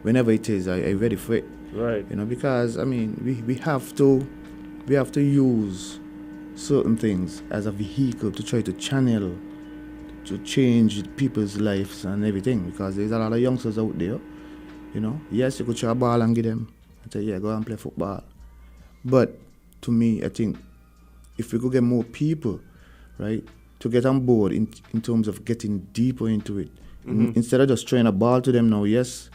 whenever it is, I'm ready for it. Right. You know, because I mean, we have to use certain things as a vehicle to try to channel, to change people's lives and everything. Because there's a lot of youngsters out there. You know, yes, you could try a ball and give them and say, yeah, go and play football. But to me, I think if we could get more people, right, to get on board in terms of getting deeper into it, instead of just throwing a ball to them now, yes,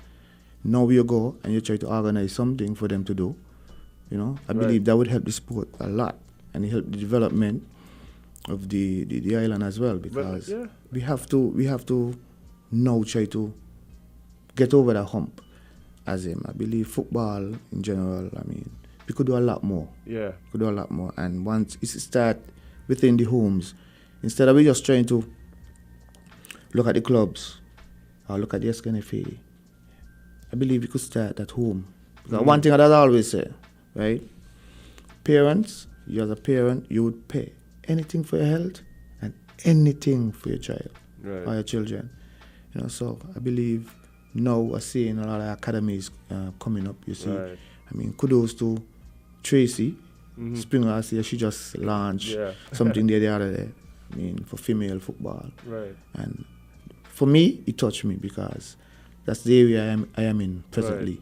now you go and you try to organize something for them to do. You know, I believe that would help the sport a lot and help the development of the island as well, because we have to now try to get over that hump. As in, I believe football in general, I mean, we could do a lot more. Yeah. We could do a lot more. And once it start within the homes, instead of we just trying to look at the clubs or look at the SKNFA, I believe we could start at home. Because one thing that I always say, right? Parents, you as a parent, you would pay anything for your health and anything for your child or your children. You know, so I believe now we're seeing a lot of academies coming up, you see. Right. I mean, kudos to Tracy Springer last year. She just launched something there the other day, I mean, for female football. Right. And for me, it touched me because that's the area I am in presently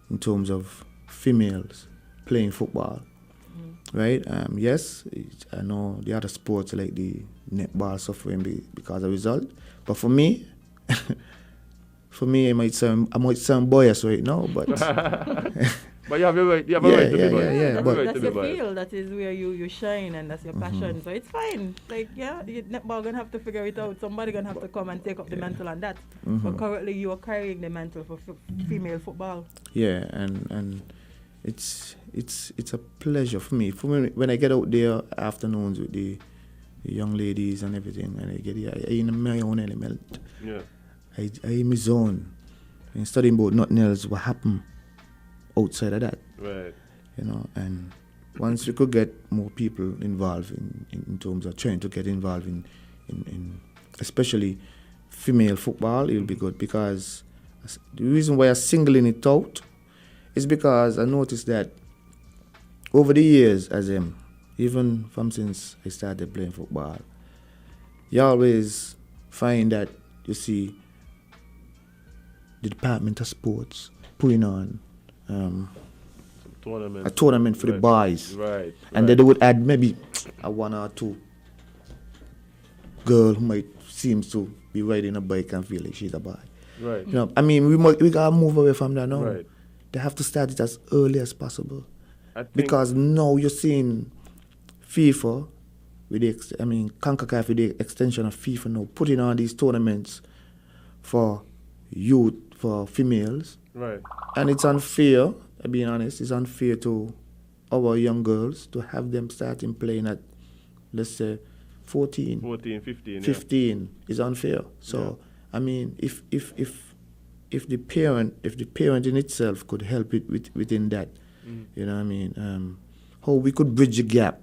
in terms of females playing football. Right? Yes, I know the other sports like the netball suffering because of the result. But for me, I might sound biased right now, but but you have a right. You have a right to be biased. Yeah. But That's your field. That is where you shine, and that's your passion. So it's fine. Like, netball gonna have to figure it out. Somebody gonna have to come and take up the mantle on that. But currently, you are carrying the mantle for female football. Yeah, and it's a pleasure for me. When I get out there afternoons with the young ladies and everything, and I in my own element. Yeah. I in my zone. And studying about nothing else what happened outside of that. Right. You know, and once we could get more people involved in terms of trying to get involved in especially female football, it'll be good, because the reason why I'm singling it out is because I noticed that over the years, even from since I started playing football, you always find that you see the Department of Sports putting on a tournament for the boys. Right. And then they would add maybe a one or two girl who might seems to be riding a bike and feel like she's a boy. Right. You know, I mean, we gotta move away from that now. Right. They have to start it as early as possible. I think Because now you're seeing FIFA with CONCACAF with the extension of FIFA now putting on these tournaments for youth, for females. Right. And it's unfair, being honest, it's unfair to our young girls to have them starting playing at, let's say, 14, 15. 15 is unfair. So, I mean, if the parent in itself could help it within that, you know what I mean, how we could bridge the gap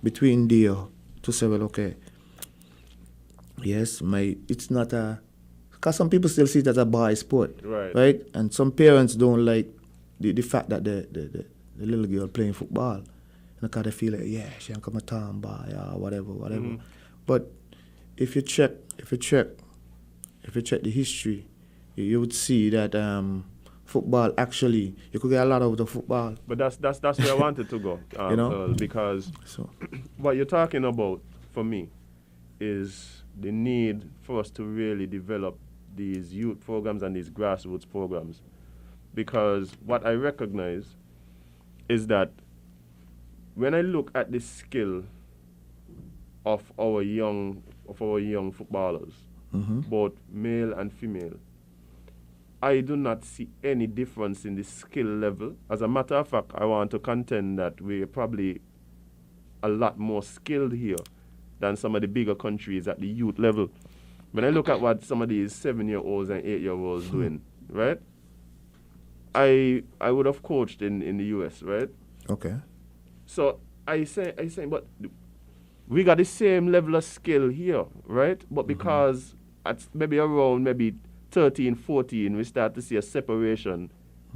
between there to say, well, okay, yes, it's not because some people still see it as a boy sport, right? And some parents don't like the fact that the little girl playing football, because they feel like, yeah, she ain't come a tomboy or whatever. But if you check the history, you would see that football actually, you could get a lot out of football. But that's where I wanted to go, You know? Earl, because what you're talking about for me is the need for us to really develop these youth programs and these grassroots programs. Because what I recognize is that when I look at the skill of our young footballers, both male and female, I do not see any difference in the skill level. As a matter of fact, I want to contend that we're probably a lot more skilled here than some of the bigger countries at the youth level. When I look at what some of these 7-year-olds and 8-year-olds doing, right? I would have coached in the US, right? Okay. So I say, but we got the same level of skill here, right? But because at maybe around maybe 13, 14, we start to see a separation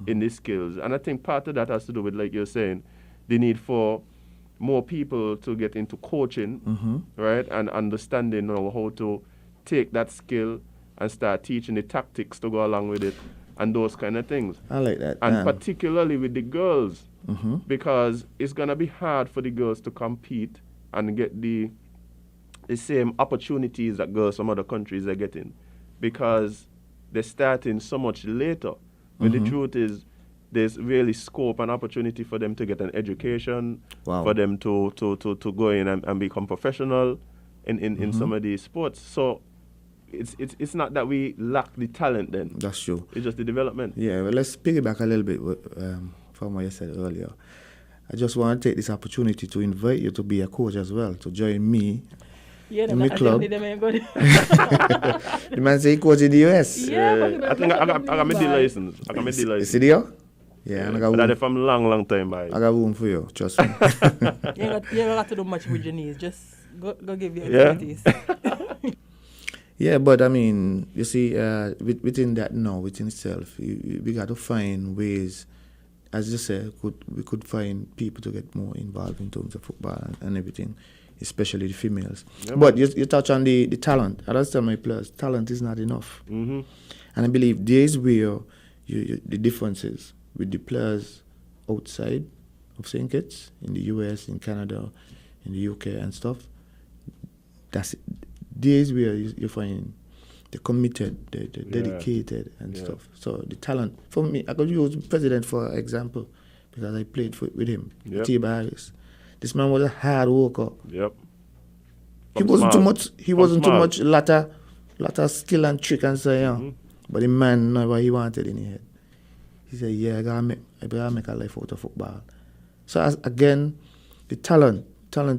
in the skills. And I think part of that has to do with, like you're saying, the need for more people to get into coaching, right? And understanding how to take that skill and start teaching the tactics to go along with it and those kind of things. I like that. And particularly with the girls, because it's going to be hard for the girls to compete and get the same opportunities that girls from other countries are getting, because they're starting so much later. But the truth is, there's really scope and opportunity for them to get an education, for them to go in and become professional in some of these sports. So it's not that we lack the talent then. That's true. It's just the development. Yeah, well, let's piggyback a little bit from what you said earlier. I just want to take this opportunity to invite you to be a coach as well, to join me in my club. The man say he coach in the US. I think I got my D license. I got my D license. Is it there? Yeah, and I got But room. that's from long time by. I got room for you, trust me. You ain't got to do much with your knees. Just go give your activities. Yeah, but I mean, you see, within that now, within itself, we got to find ways, as you said, we could find people to get more involved in terms of football and everything, especially the females. Yeah, but you touch on the talent. I just tell my players, talent is not enough. And I believe there is where the differences with the players outside of St. Kitts, in the US, in Canada, in the UK and stuff. That's it. There is where you find the committed, the dedicated and stuff. So the talent, for me, I could use President for example, because I played with him, T.B. Harris. This man was a hard worker. He wasn't too much latter skill and trick and so on. But the man know what he wanted in his head. He said, yeah, I gotta make a life out of football. So again, the talent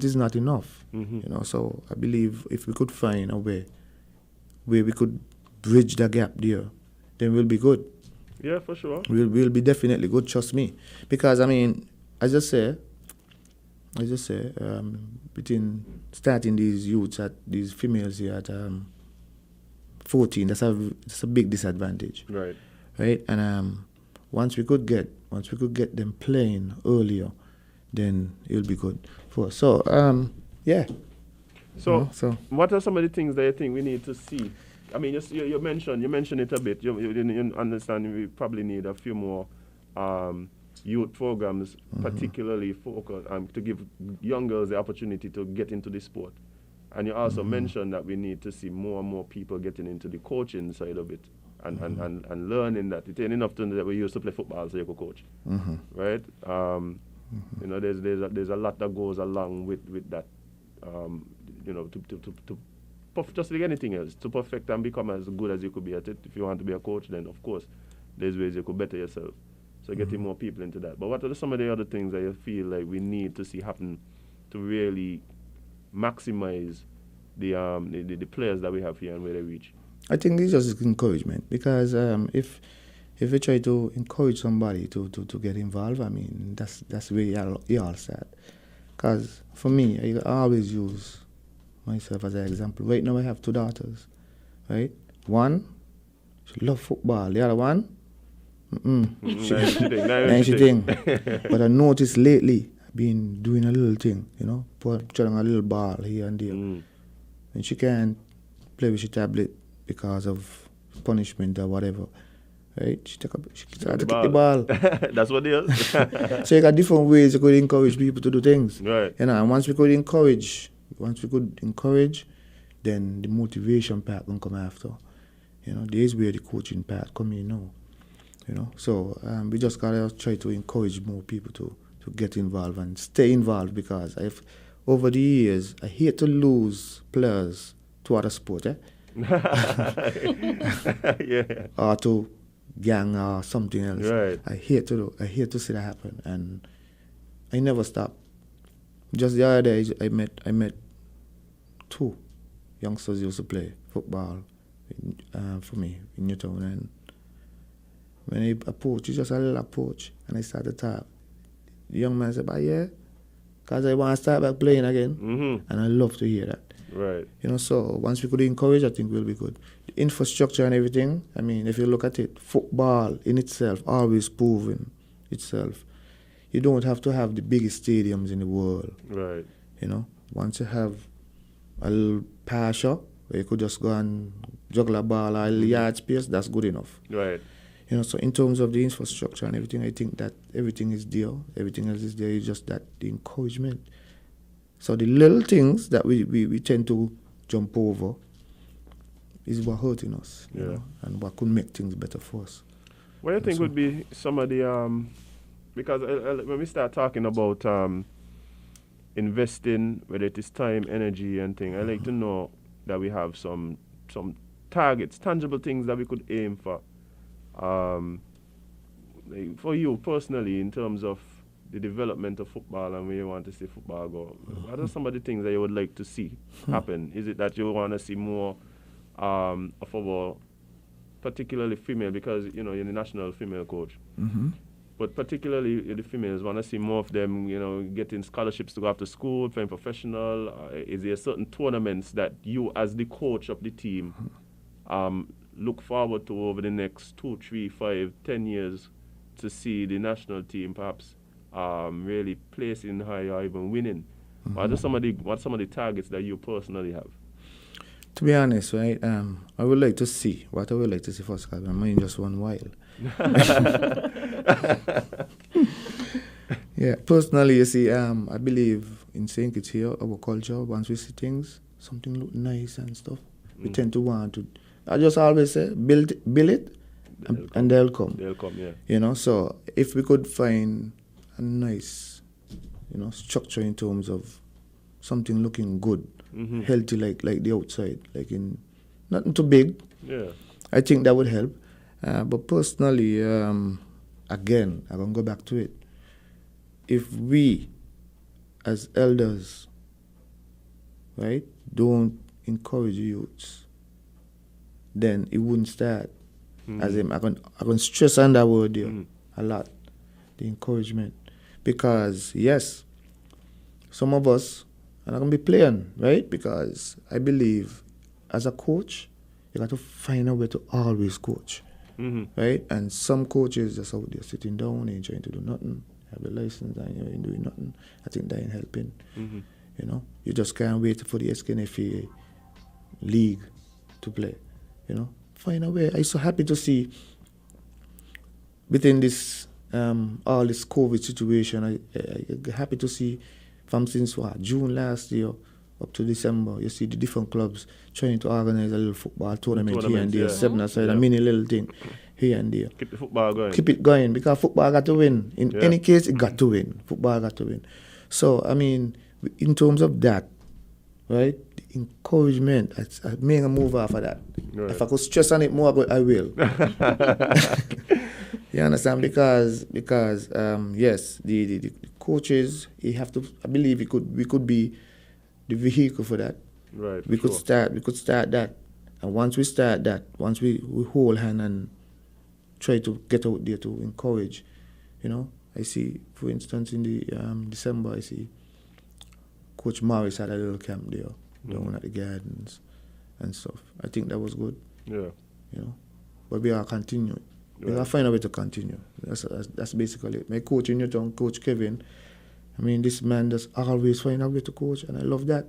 is not enough. You know, so I believe if we could find a way where we could bridge the gap there, then we'll be good. Yeah, for sure. We'll be definitely good, trust me. Because I mean, as I say, between starting these youths these females here at 14, that's a big disadvantage. Right? And once we could get them playing earlier, then it'll be good for us. So yeah. So what are some of the things that you think we need to see? I mean, you mentioned it a bit. You understand we probably need a few more youth programs, particularly focused to give young girls the opportunity to get into the sport. And you also mentioned that we need to see more and more people getting into the coaching side of it and learning that it ain't enough to know that we used to play football so you could coach, right? You know, there's a lot that goes along with that. You know, just like anything else, to perfect and become as good as you could be at it. If you want to be a coach, then of course there's ways you could better yourself. So getting more people into that. But what are some of the other things that you feel like we need to see happen to really maximize the players that we have here and where they reach? I think it's just encouragement, because if we try to encourage somebody to get involved, I mean that's where you all start. Because for me, I always use myself as an example. Right now I have 2 daughters, right? One, she loves football. The other one, she think. But I noticed lately, I've been doing a little thing, you know, throwing a little ball here and there. And she can't play with the tablet because of punishment or whatever. Right? She started to kick the ball. That's what it is. So you got different ways you could encourage people to do things. Right. You know, and once we could encourage, then the motivation part will come after. You know, there's where the coaching part come in now. You know, so we just gotta try to encourage more people to get involved and stay involved, because over the years, I hate to lose players to other sport, Yeah. or to gang or something else. Right. I hate to see that happen, and I never stop. Just the other day, I met two youngsters who used to play football for me in Newtown, and when he approached, he just a little approach, and I started to talk. The young man said, "But yeah, because I want to start back playing again," and I love to hear that. Right. So once we could encourage, I think we'll be good. The infrastructure and everything, I mean, if you look at it, football in itself always proving itself. You don't have to have the biggest stadiums in the world. Right. Once you have a little pasture where you could just go and juggle a ball or a little yard space, that's good enough. Right. So in terms of the infrastructure and everything, I think that everything is there. Everything else is there. It's just that the encouragement. So the little things that we tend to jump over is what hurting us, and what could make things better for us. What do you think would be some of the because when we start talking about investing, whether it is time, energy, and thing, I like to know that we have some targets, tangible things that we could aim for. Like for you personally, in terms of the development of football and where you want to see football go, what are some of the things that you would like to see happen? Is it that you want to see more of our, particularly female, because you're the national female coach, but particularly the females, want to see more of them, getting scholarships to go after school, playing professional? Is there certain tournaments that you, as the coach of the team, look forward to over the next 2, 3, 5, 10 years to see the national team perhaps really placing high or even winning? What are some of the targets that you personally have? To be honest, right, I would like to see first, because my mind just one while. Yeah, personally, you see, I believe in saying it here, our culture, once we see things, something look nice and stuff, we tend to want to, I just always say, build it, and they'll come. They'll come, yeah. So if we could find a nice, structure in terms of something looking good, healthy, like the outside, like in nothing too big. Yeah. I think that would help. But personally, again, I'm gonna go back to it. If we, as elders, right, don't encourage youths, then it wouldn't start. As in, I can stress on that word there a lot, the encouragement, because yes, some of us are not gonna be playing, right? Because I believe, as a coach, you got to find a way to always coach, right? And some coaches just out there sitting down, ain't trying to do nothing, have a license and you ain't doing nothing. I think that ain't helping. You just can't wait for the SKNFA league to play. Find a way. I'm so happy to see within this all this COVID situation. I'm happy to see from since June last year up to December, you see the different clubs trying to organize a little football tournament here and there, 7-a-side, a mini little thing here and there. Keep the football going. Keep it going, because football got to win. In any case, it got to win. Football got to win. So, I mean, in terms of that, right, the encouragement, I make a move off of that. Right. If I could stress on it more, I will. You understand? Because yes, the coaches, you have to, I believe we could be the vehicle for that. Right. We could start that. And once we start that, once we hold hand and try to get out there to encourage, I see, for instance, in the December, I see Coach Morris had a little camp there down at the gardens and stuff. I think that was good. Yeah. But we are continuing. We gotta find a way to continue. That's basically it. My coach in Newtown, Coach Kevin, I mean, this man does always find a way to coach, and I love that.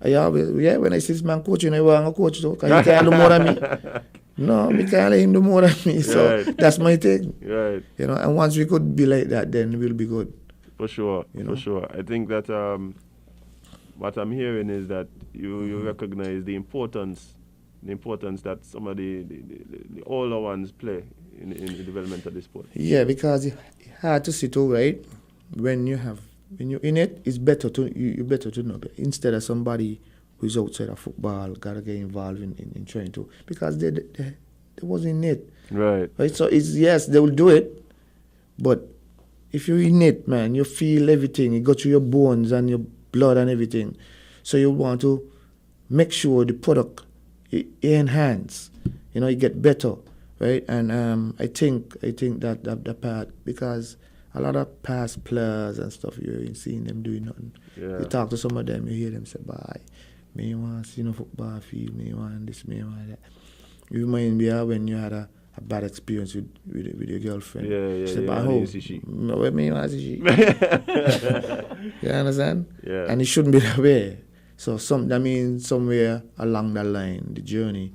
When I see this man coaching, I want to coach too, because he can't do more than me. No, we can't let him do more than me, so that's my thing. Right. And once we could be like that, then we'll be good. For sure, for sure. I think that what I'm hearing is that you recognize the importance that some of the older ones play in the development of the sport. Yeah, because it's hard to see too, right? When you have when you're in it, it's better to you better to know instead of somebody who's outside of football gotta get involved in trying to, because they wasn't in it. Right. Right? So it's, yes, they will do it, but if you're in it, man, you feel everything. It goes through your bones and your blood and everything. So you want to make sure the product it enhance. You know, it get better, right? And I think that part, because a lot of past players and stuff, you ain't seeing them doing nothing. Yeah. You talk to some of them, you hear them say, "Bye, me want to see no football field, me want this, me want that." You remind me of when you had a bad experience with your girlfriend. Yeah, She said, yeah. "Bye, I home." didn't see she. No, what me want to see she? You understand? Yeah. And it shouldn't be that way. So somewhere along that line, the journey,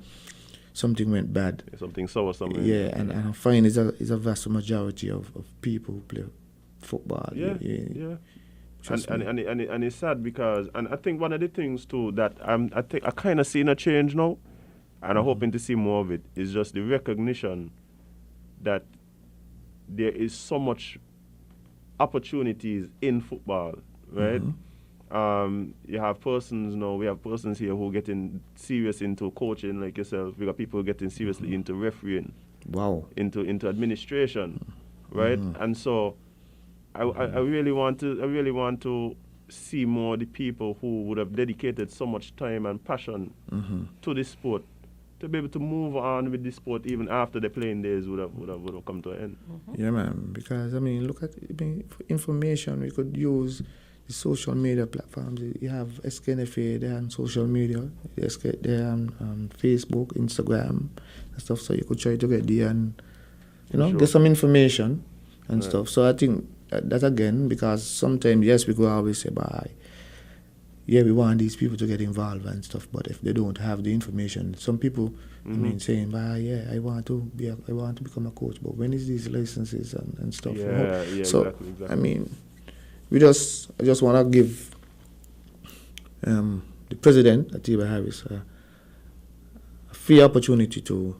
something went bad. Something sour, something. Yeah, and I find it's a vast majority of people who play football. Yeah. Trust And, me. and it's sad because, and I think one of the things too that I think I kind of seen a change now, and I'm hoping to see more of it, is just the recognition that there is so much opportunities in football, right? You have persons now, we have persons here who getting serious into coaching like yourself. We got people getting seriously into refereeing, Wow. into administration, right? And so I really want to see more the people who would have dedicated so much time and passion to this sport to be able to move on with this sport even after the playing days would have come to an end. Yeah, man. Because look at for information. We could use the social media platforms. You have SKNFA. They're on social media. They're on Facebook, Instagram, and stuff. So you could try to get there and Sure. get some information and Right. stuff. So I think that again, because sometimes yes, we could always say, "Bye." Yeah, we want these people to get involved and stuff, but if they don't have the information, some people, saying, "Bye, yeah, I want to become a coach, but when is these licenses and stuff?" you know? Yeah, So exactly. I just want to give the president, Atiba Harris, a free opportunity to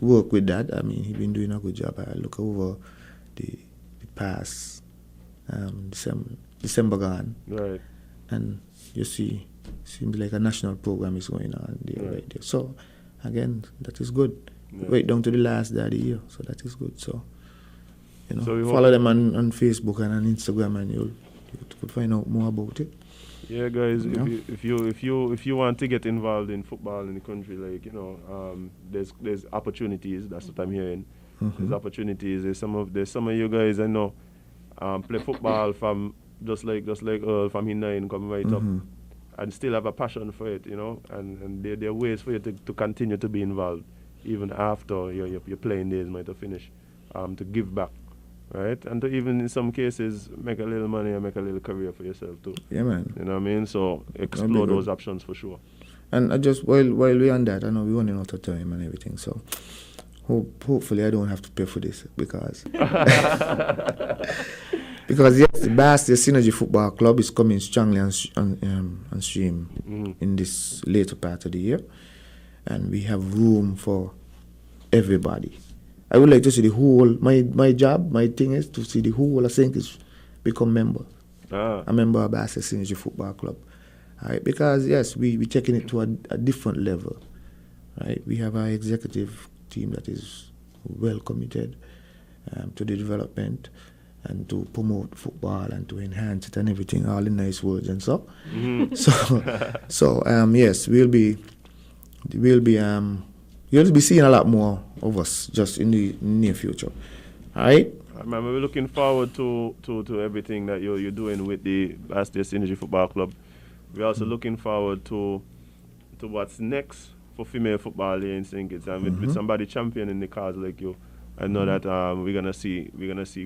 work with that. He's been doing a good job. I look over the past December gone. Right. And you see, seems like a national program is going on there, right there. So, again, that is good. Yeah. Right down to the last day of the year, so that is good. So, So we follow them on Facebook and on Instagram, and you could find out more about it. Yeah, guys. Yeah. If you want to get involved in football in the country, there's opportunities. That's what I'm hearing. There's opportunities. There's some of you guys I know play football from just like Earl from Hinain come right up, and still have a passion for it, and there are ways for you to continue to be involved even after your playing days might have finished, to give back, right, and to even in some cases make a little money and make a little career for yourself too. Yeah, man. You know what I mean? So explore those options for sure. And I just while we're on that, I know we're running out of time and everything, so hopefully I don't have to pay for this because because yes, the Bastia Synergy Football Club is coming strongly on stream in this later part of the year, and we have room for everybody. I would like to see the whole. My job, my thing is to see the whole. I think is become member. A member of Bastia Synergy Football Club. All right, because yes, we taking it to a different level. Right, we have our executive team that is well committed to the development and to promote football and to enhance it and everything, all in nice words and so. Yes, you'll be seeing a lot more of us just in the near future. All right. Man, we're looking forward to everything that you're doing with the Bastia Synergy Football Club. We're also looking forward to what's next for female football here in St. Kitts, and with somebody championing the cause like you, I know that we're gonna see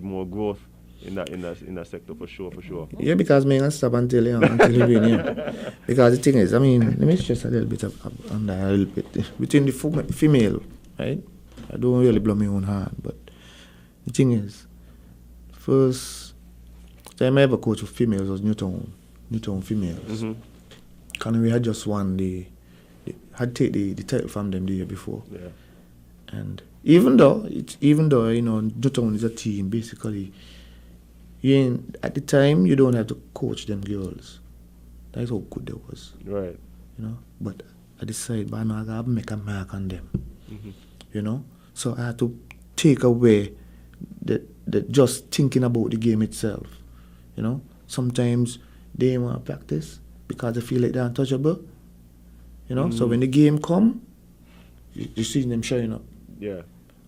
more growth in that sector for sure. Yeah, because me gonna stop until you win here. Because the thing is, let me stress a little bit on that a little bit between the female, right? I don't really blow my own hand, but the thing is, first time I ever coached with females was Newtown females. And we had just won had take the title from them the year before. Yeah. And even though Newtown is a team, basically At the time, you don't have to coach them girls. That's how good they was. Right. But I decided, but I gotta make a mark on them. Mm-hmm. So I had to take away the just thinking about the game itself. Sometimes they want to practice because they feel like they're untouchable. So when the game come, you see them showing up. Yeah.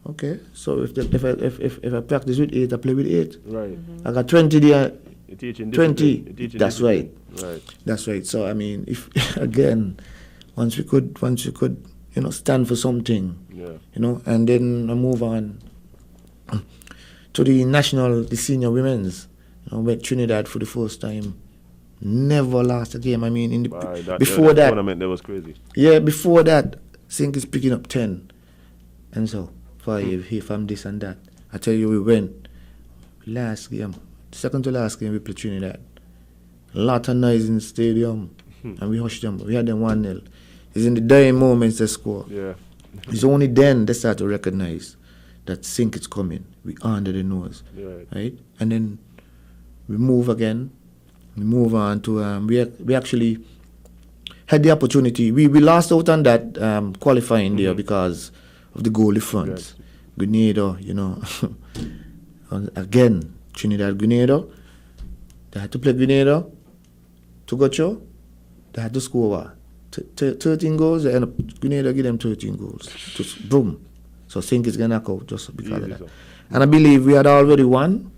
Okay, so if I practice with 8, I play with 8. Right. I got 20 there. You're teaching 20. discipline. You're teaching That's discipline. right. Right. That's right. So I mean, if again, once you could, stand for something, Yeah. and then I move on to the senior women's, with Trinidad for the first time. Never lost a game. I mean, before that tournament, that was crazy. Yeah, before that, Sink is picking up 10, and so 5 here from this and that. I tell you, we went last game, second to last game, we played Trinidad. A lot of noise in the stadium, and we hushed them. We had them 1-0. It's in the dying moments they score. Yeah. It's only then they start to recognize that Sink is coming. We under the nose, right? And then we move again. We move on to we actually had the opportunity. We lost out on that qualifying there because of the goal difference. Grenada, again Trinidad Grenada. They had to play Grenada to go through. They had to score 13 goals. They end up Grenada give them 13 goals. Just boom. So Sink is gonna knock out just because of that. And I believe we had already won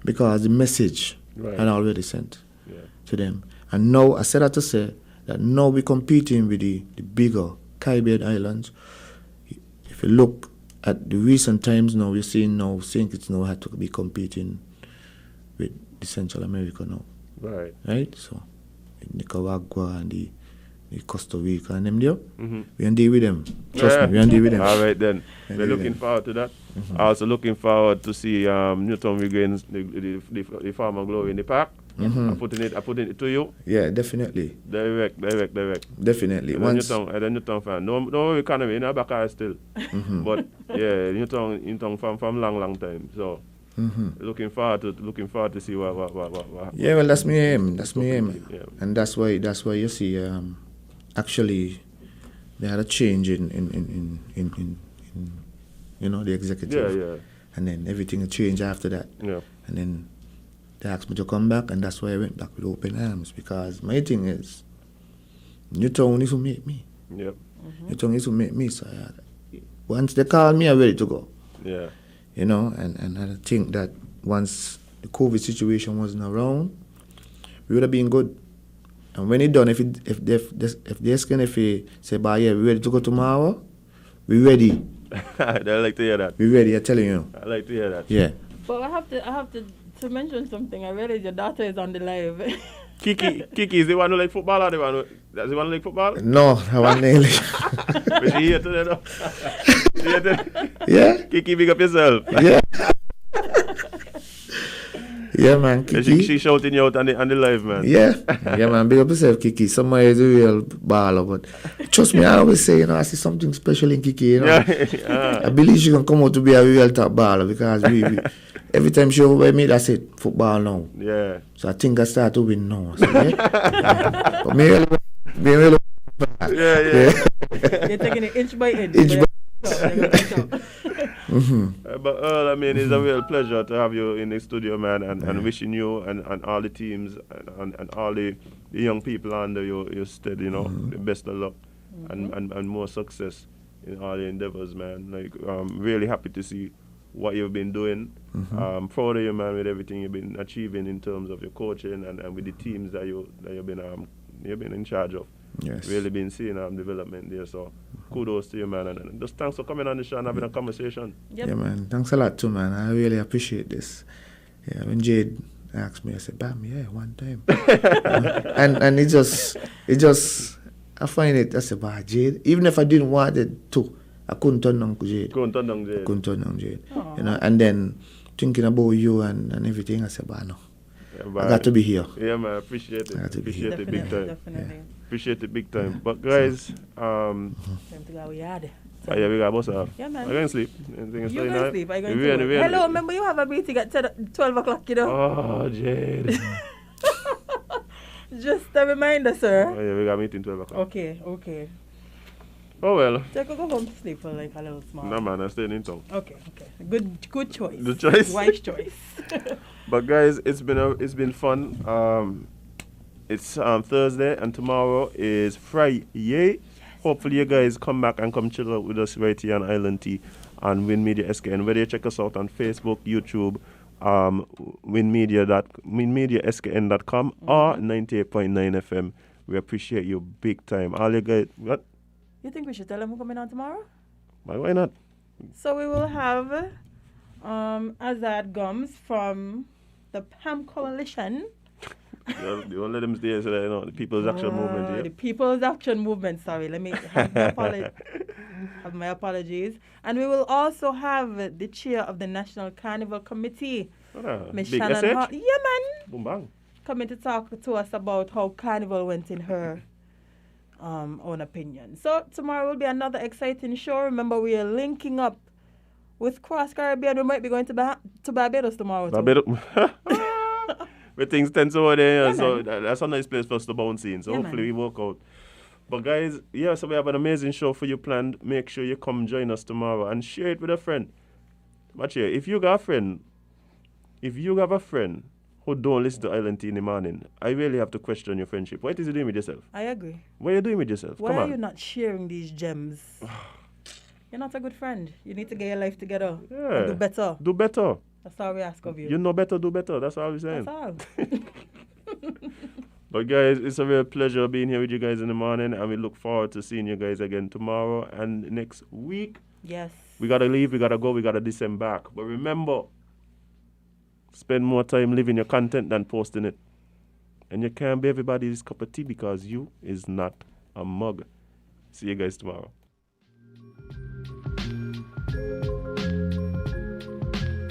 because the message had already sent to them. And now I said that to say that now we're competing with the bigger Caribbean islands. If you look at the recent times now, we're seeing now St. Kitts now had to be competing with the Central America now. Right? So Nicaragua and the Costa Rica and them there. We can deal with them. Trust me, we can deal with them. All right then. We're looking forward to that. Also looking forward to see Newton regains the former glory in the park. I'm putting it to you. Yeah, definitely. Direct. Definitely. Newton fan. No economy in our back still. But yeah, Newton from long time. So looking forward to see what. Yeah, well, that's my aim. Yeah. And that's why you see actually they had a change in the executive. Yeah. And then everything changed after that. Yeah. And then they asked me to come back, and that's why I went back with open arms, because my thing is, Newtown is who make me. Yep. Newtown is who make me. So once they call me, I'm ready to go. Yeah. And I think that once the COVID situation wasn't around, we would have been good. And when it's done, if they're scared, if they say, "Bah, yeah, we're ready to go tomorrow," we're ready. I like to hear that. We're ready. I'm telling you. I like to hear that. Yeah. But I have to mention something. I realized your daughter is on the live. Kiki is the one who like football or the one who like football? No, I want nearly. But she here today though. She here today. Yeah. Kiki, big up yourself. Yeah. Yeah, man, Kiki. She shouting you out on the live, man. Yeah, man, big up yourself, Kiki. Somebody is a real baller, but trust me, I always say, I see something special in Kiki, Yeah. I believe she can come out to be a real top baller, because we every time she over me, that's it, football now. Yeah. So I think I start to win now. So, yeah. But me really Yeah. You're taking it inch by inch. Inch by But Earl, I mean, it's a real pleasure to have you in the studio, man, and wishing you and all the teams and all the young people under your stead, the best of luck and more success in all the endeavors, man. Like, I'm really happy to see what you've been doing. Proud of you, man, with everything you've been achieving in terms of your coaching and with the teams that you've been in charge of. Yes. Really been seeing development there. So kudos to you, man, and just thanks for coming on the show and having a conversation. Yep. Yeah, man. Thanks a lot too, man. I really appreciate this. Yeah, when Jade asked me, I said, "Bam, yeah, one time." and it just, I find it. I said, "Bah, Jade." Even if I didn't want it to, I couldn't turn down Jade. Couldn't And then thinking about you and everything, I said, "Bah, no, Yeah, I got to be here." Yeah, man, appreciate it. I got to be here. Appreciate it big time. Definitely. Appreciate it big time. But guys, Time to go yard. So, Yeah, we got boss off. Yeah, man. I can sleep. Anything is you fine, going to right? sleep? I going We to ain't- work. we ain't- Hello, remember you have a meeting at 12 o'clock, you know? Oh, Jade. Just a reminder, Oh, sir. yeah, we got meeting 12 o'clock. Okay. Oh, well. So I could go home to sleep for like a little small. No, man, I'm staying in town. Okay. Good choice. Good choice. Wise choice. But guys, it's been fun. It's Thursday and tomorrow is Friday. Hopefully you guys come back and come chill out with us right here on Island T and Win Media SKN. Whether you check us out on Facebook, YouTube, winmediaskn.com or 98.9 FM. We appreciate you big time. All you guys, what? You think we should tell them we're coming on tomorrow? Why not? So we will have Azad Gums from the PAM Coalition. You don't let them stay so that, you know, the People's Action Movement The here. People's Action Movement, sorry. Let me have my apologies. And we will also have the chair of the National Carnival Committee, Miss Big Shannon SH? Hart. Yeah, man. Boom bang. Coming to talk to us about how Carnival went in her own opinion. So tomorrow will be another exciting show. Remember, we are linking up with Cross Caribbean. We might be going to Barbados tomorrow, too. Barbados. Where things tense over there, Yeah, so man. that's a nice place for us to bounce in. So Yeah, hopefully man. we work out. But guys, yeah, so we have an amazing show for you planned. Make sure you come join us tomorrow and share it with a friend. But yeah, if you have a friend who don't listen to Island Tea in the morning, I really have to question your friendship. What is you doing with yourself? I agree. What are you doing with yourself? Why Come are on. you not sharing these gems? You're not a good friend. You need to get your life together. Yeah. And do better. Do better. That's all we ask of you. You know better, do better. That's all we're saying. That's all. But guys, it's a real pleasure being here with you guys in the morning, and we look forward to seeing you guys again tomorrow and next week. Yes. We gotta leave, we gotta go, we gotta disembark. But remember, spend more time living your content than posting it. And you can't be everybody's cup of tea because you is not a mug. See you guys tomorrow.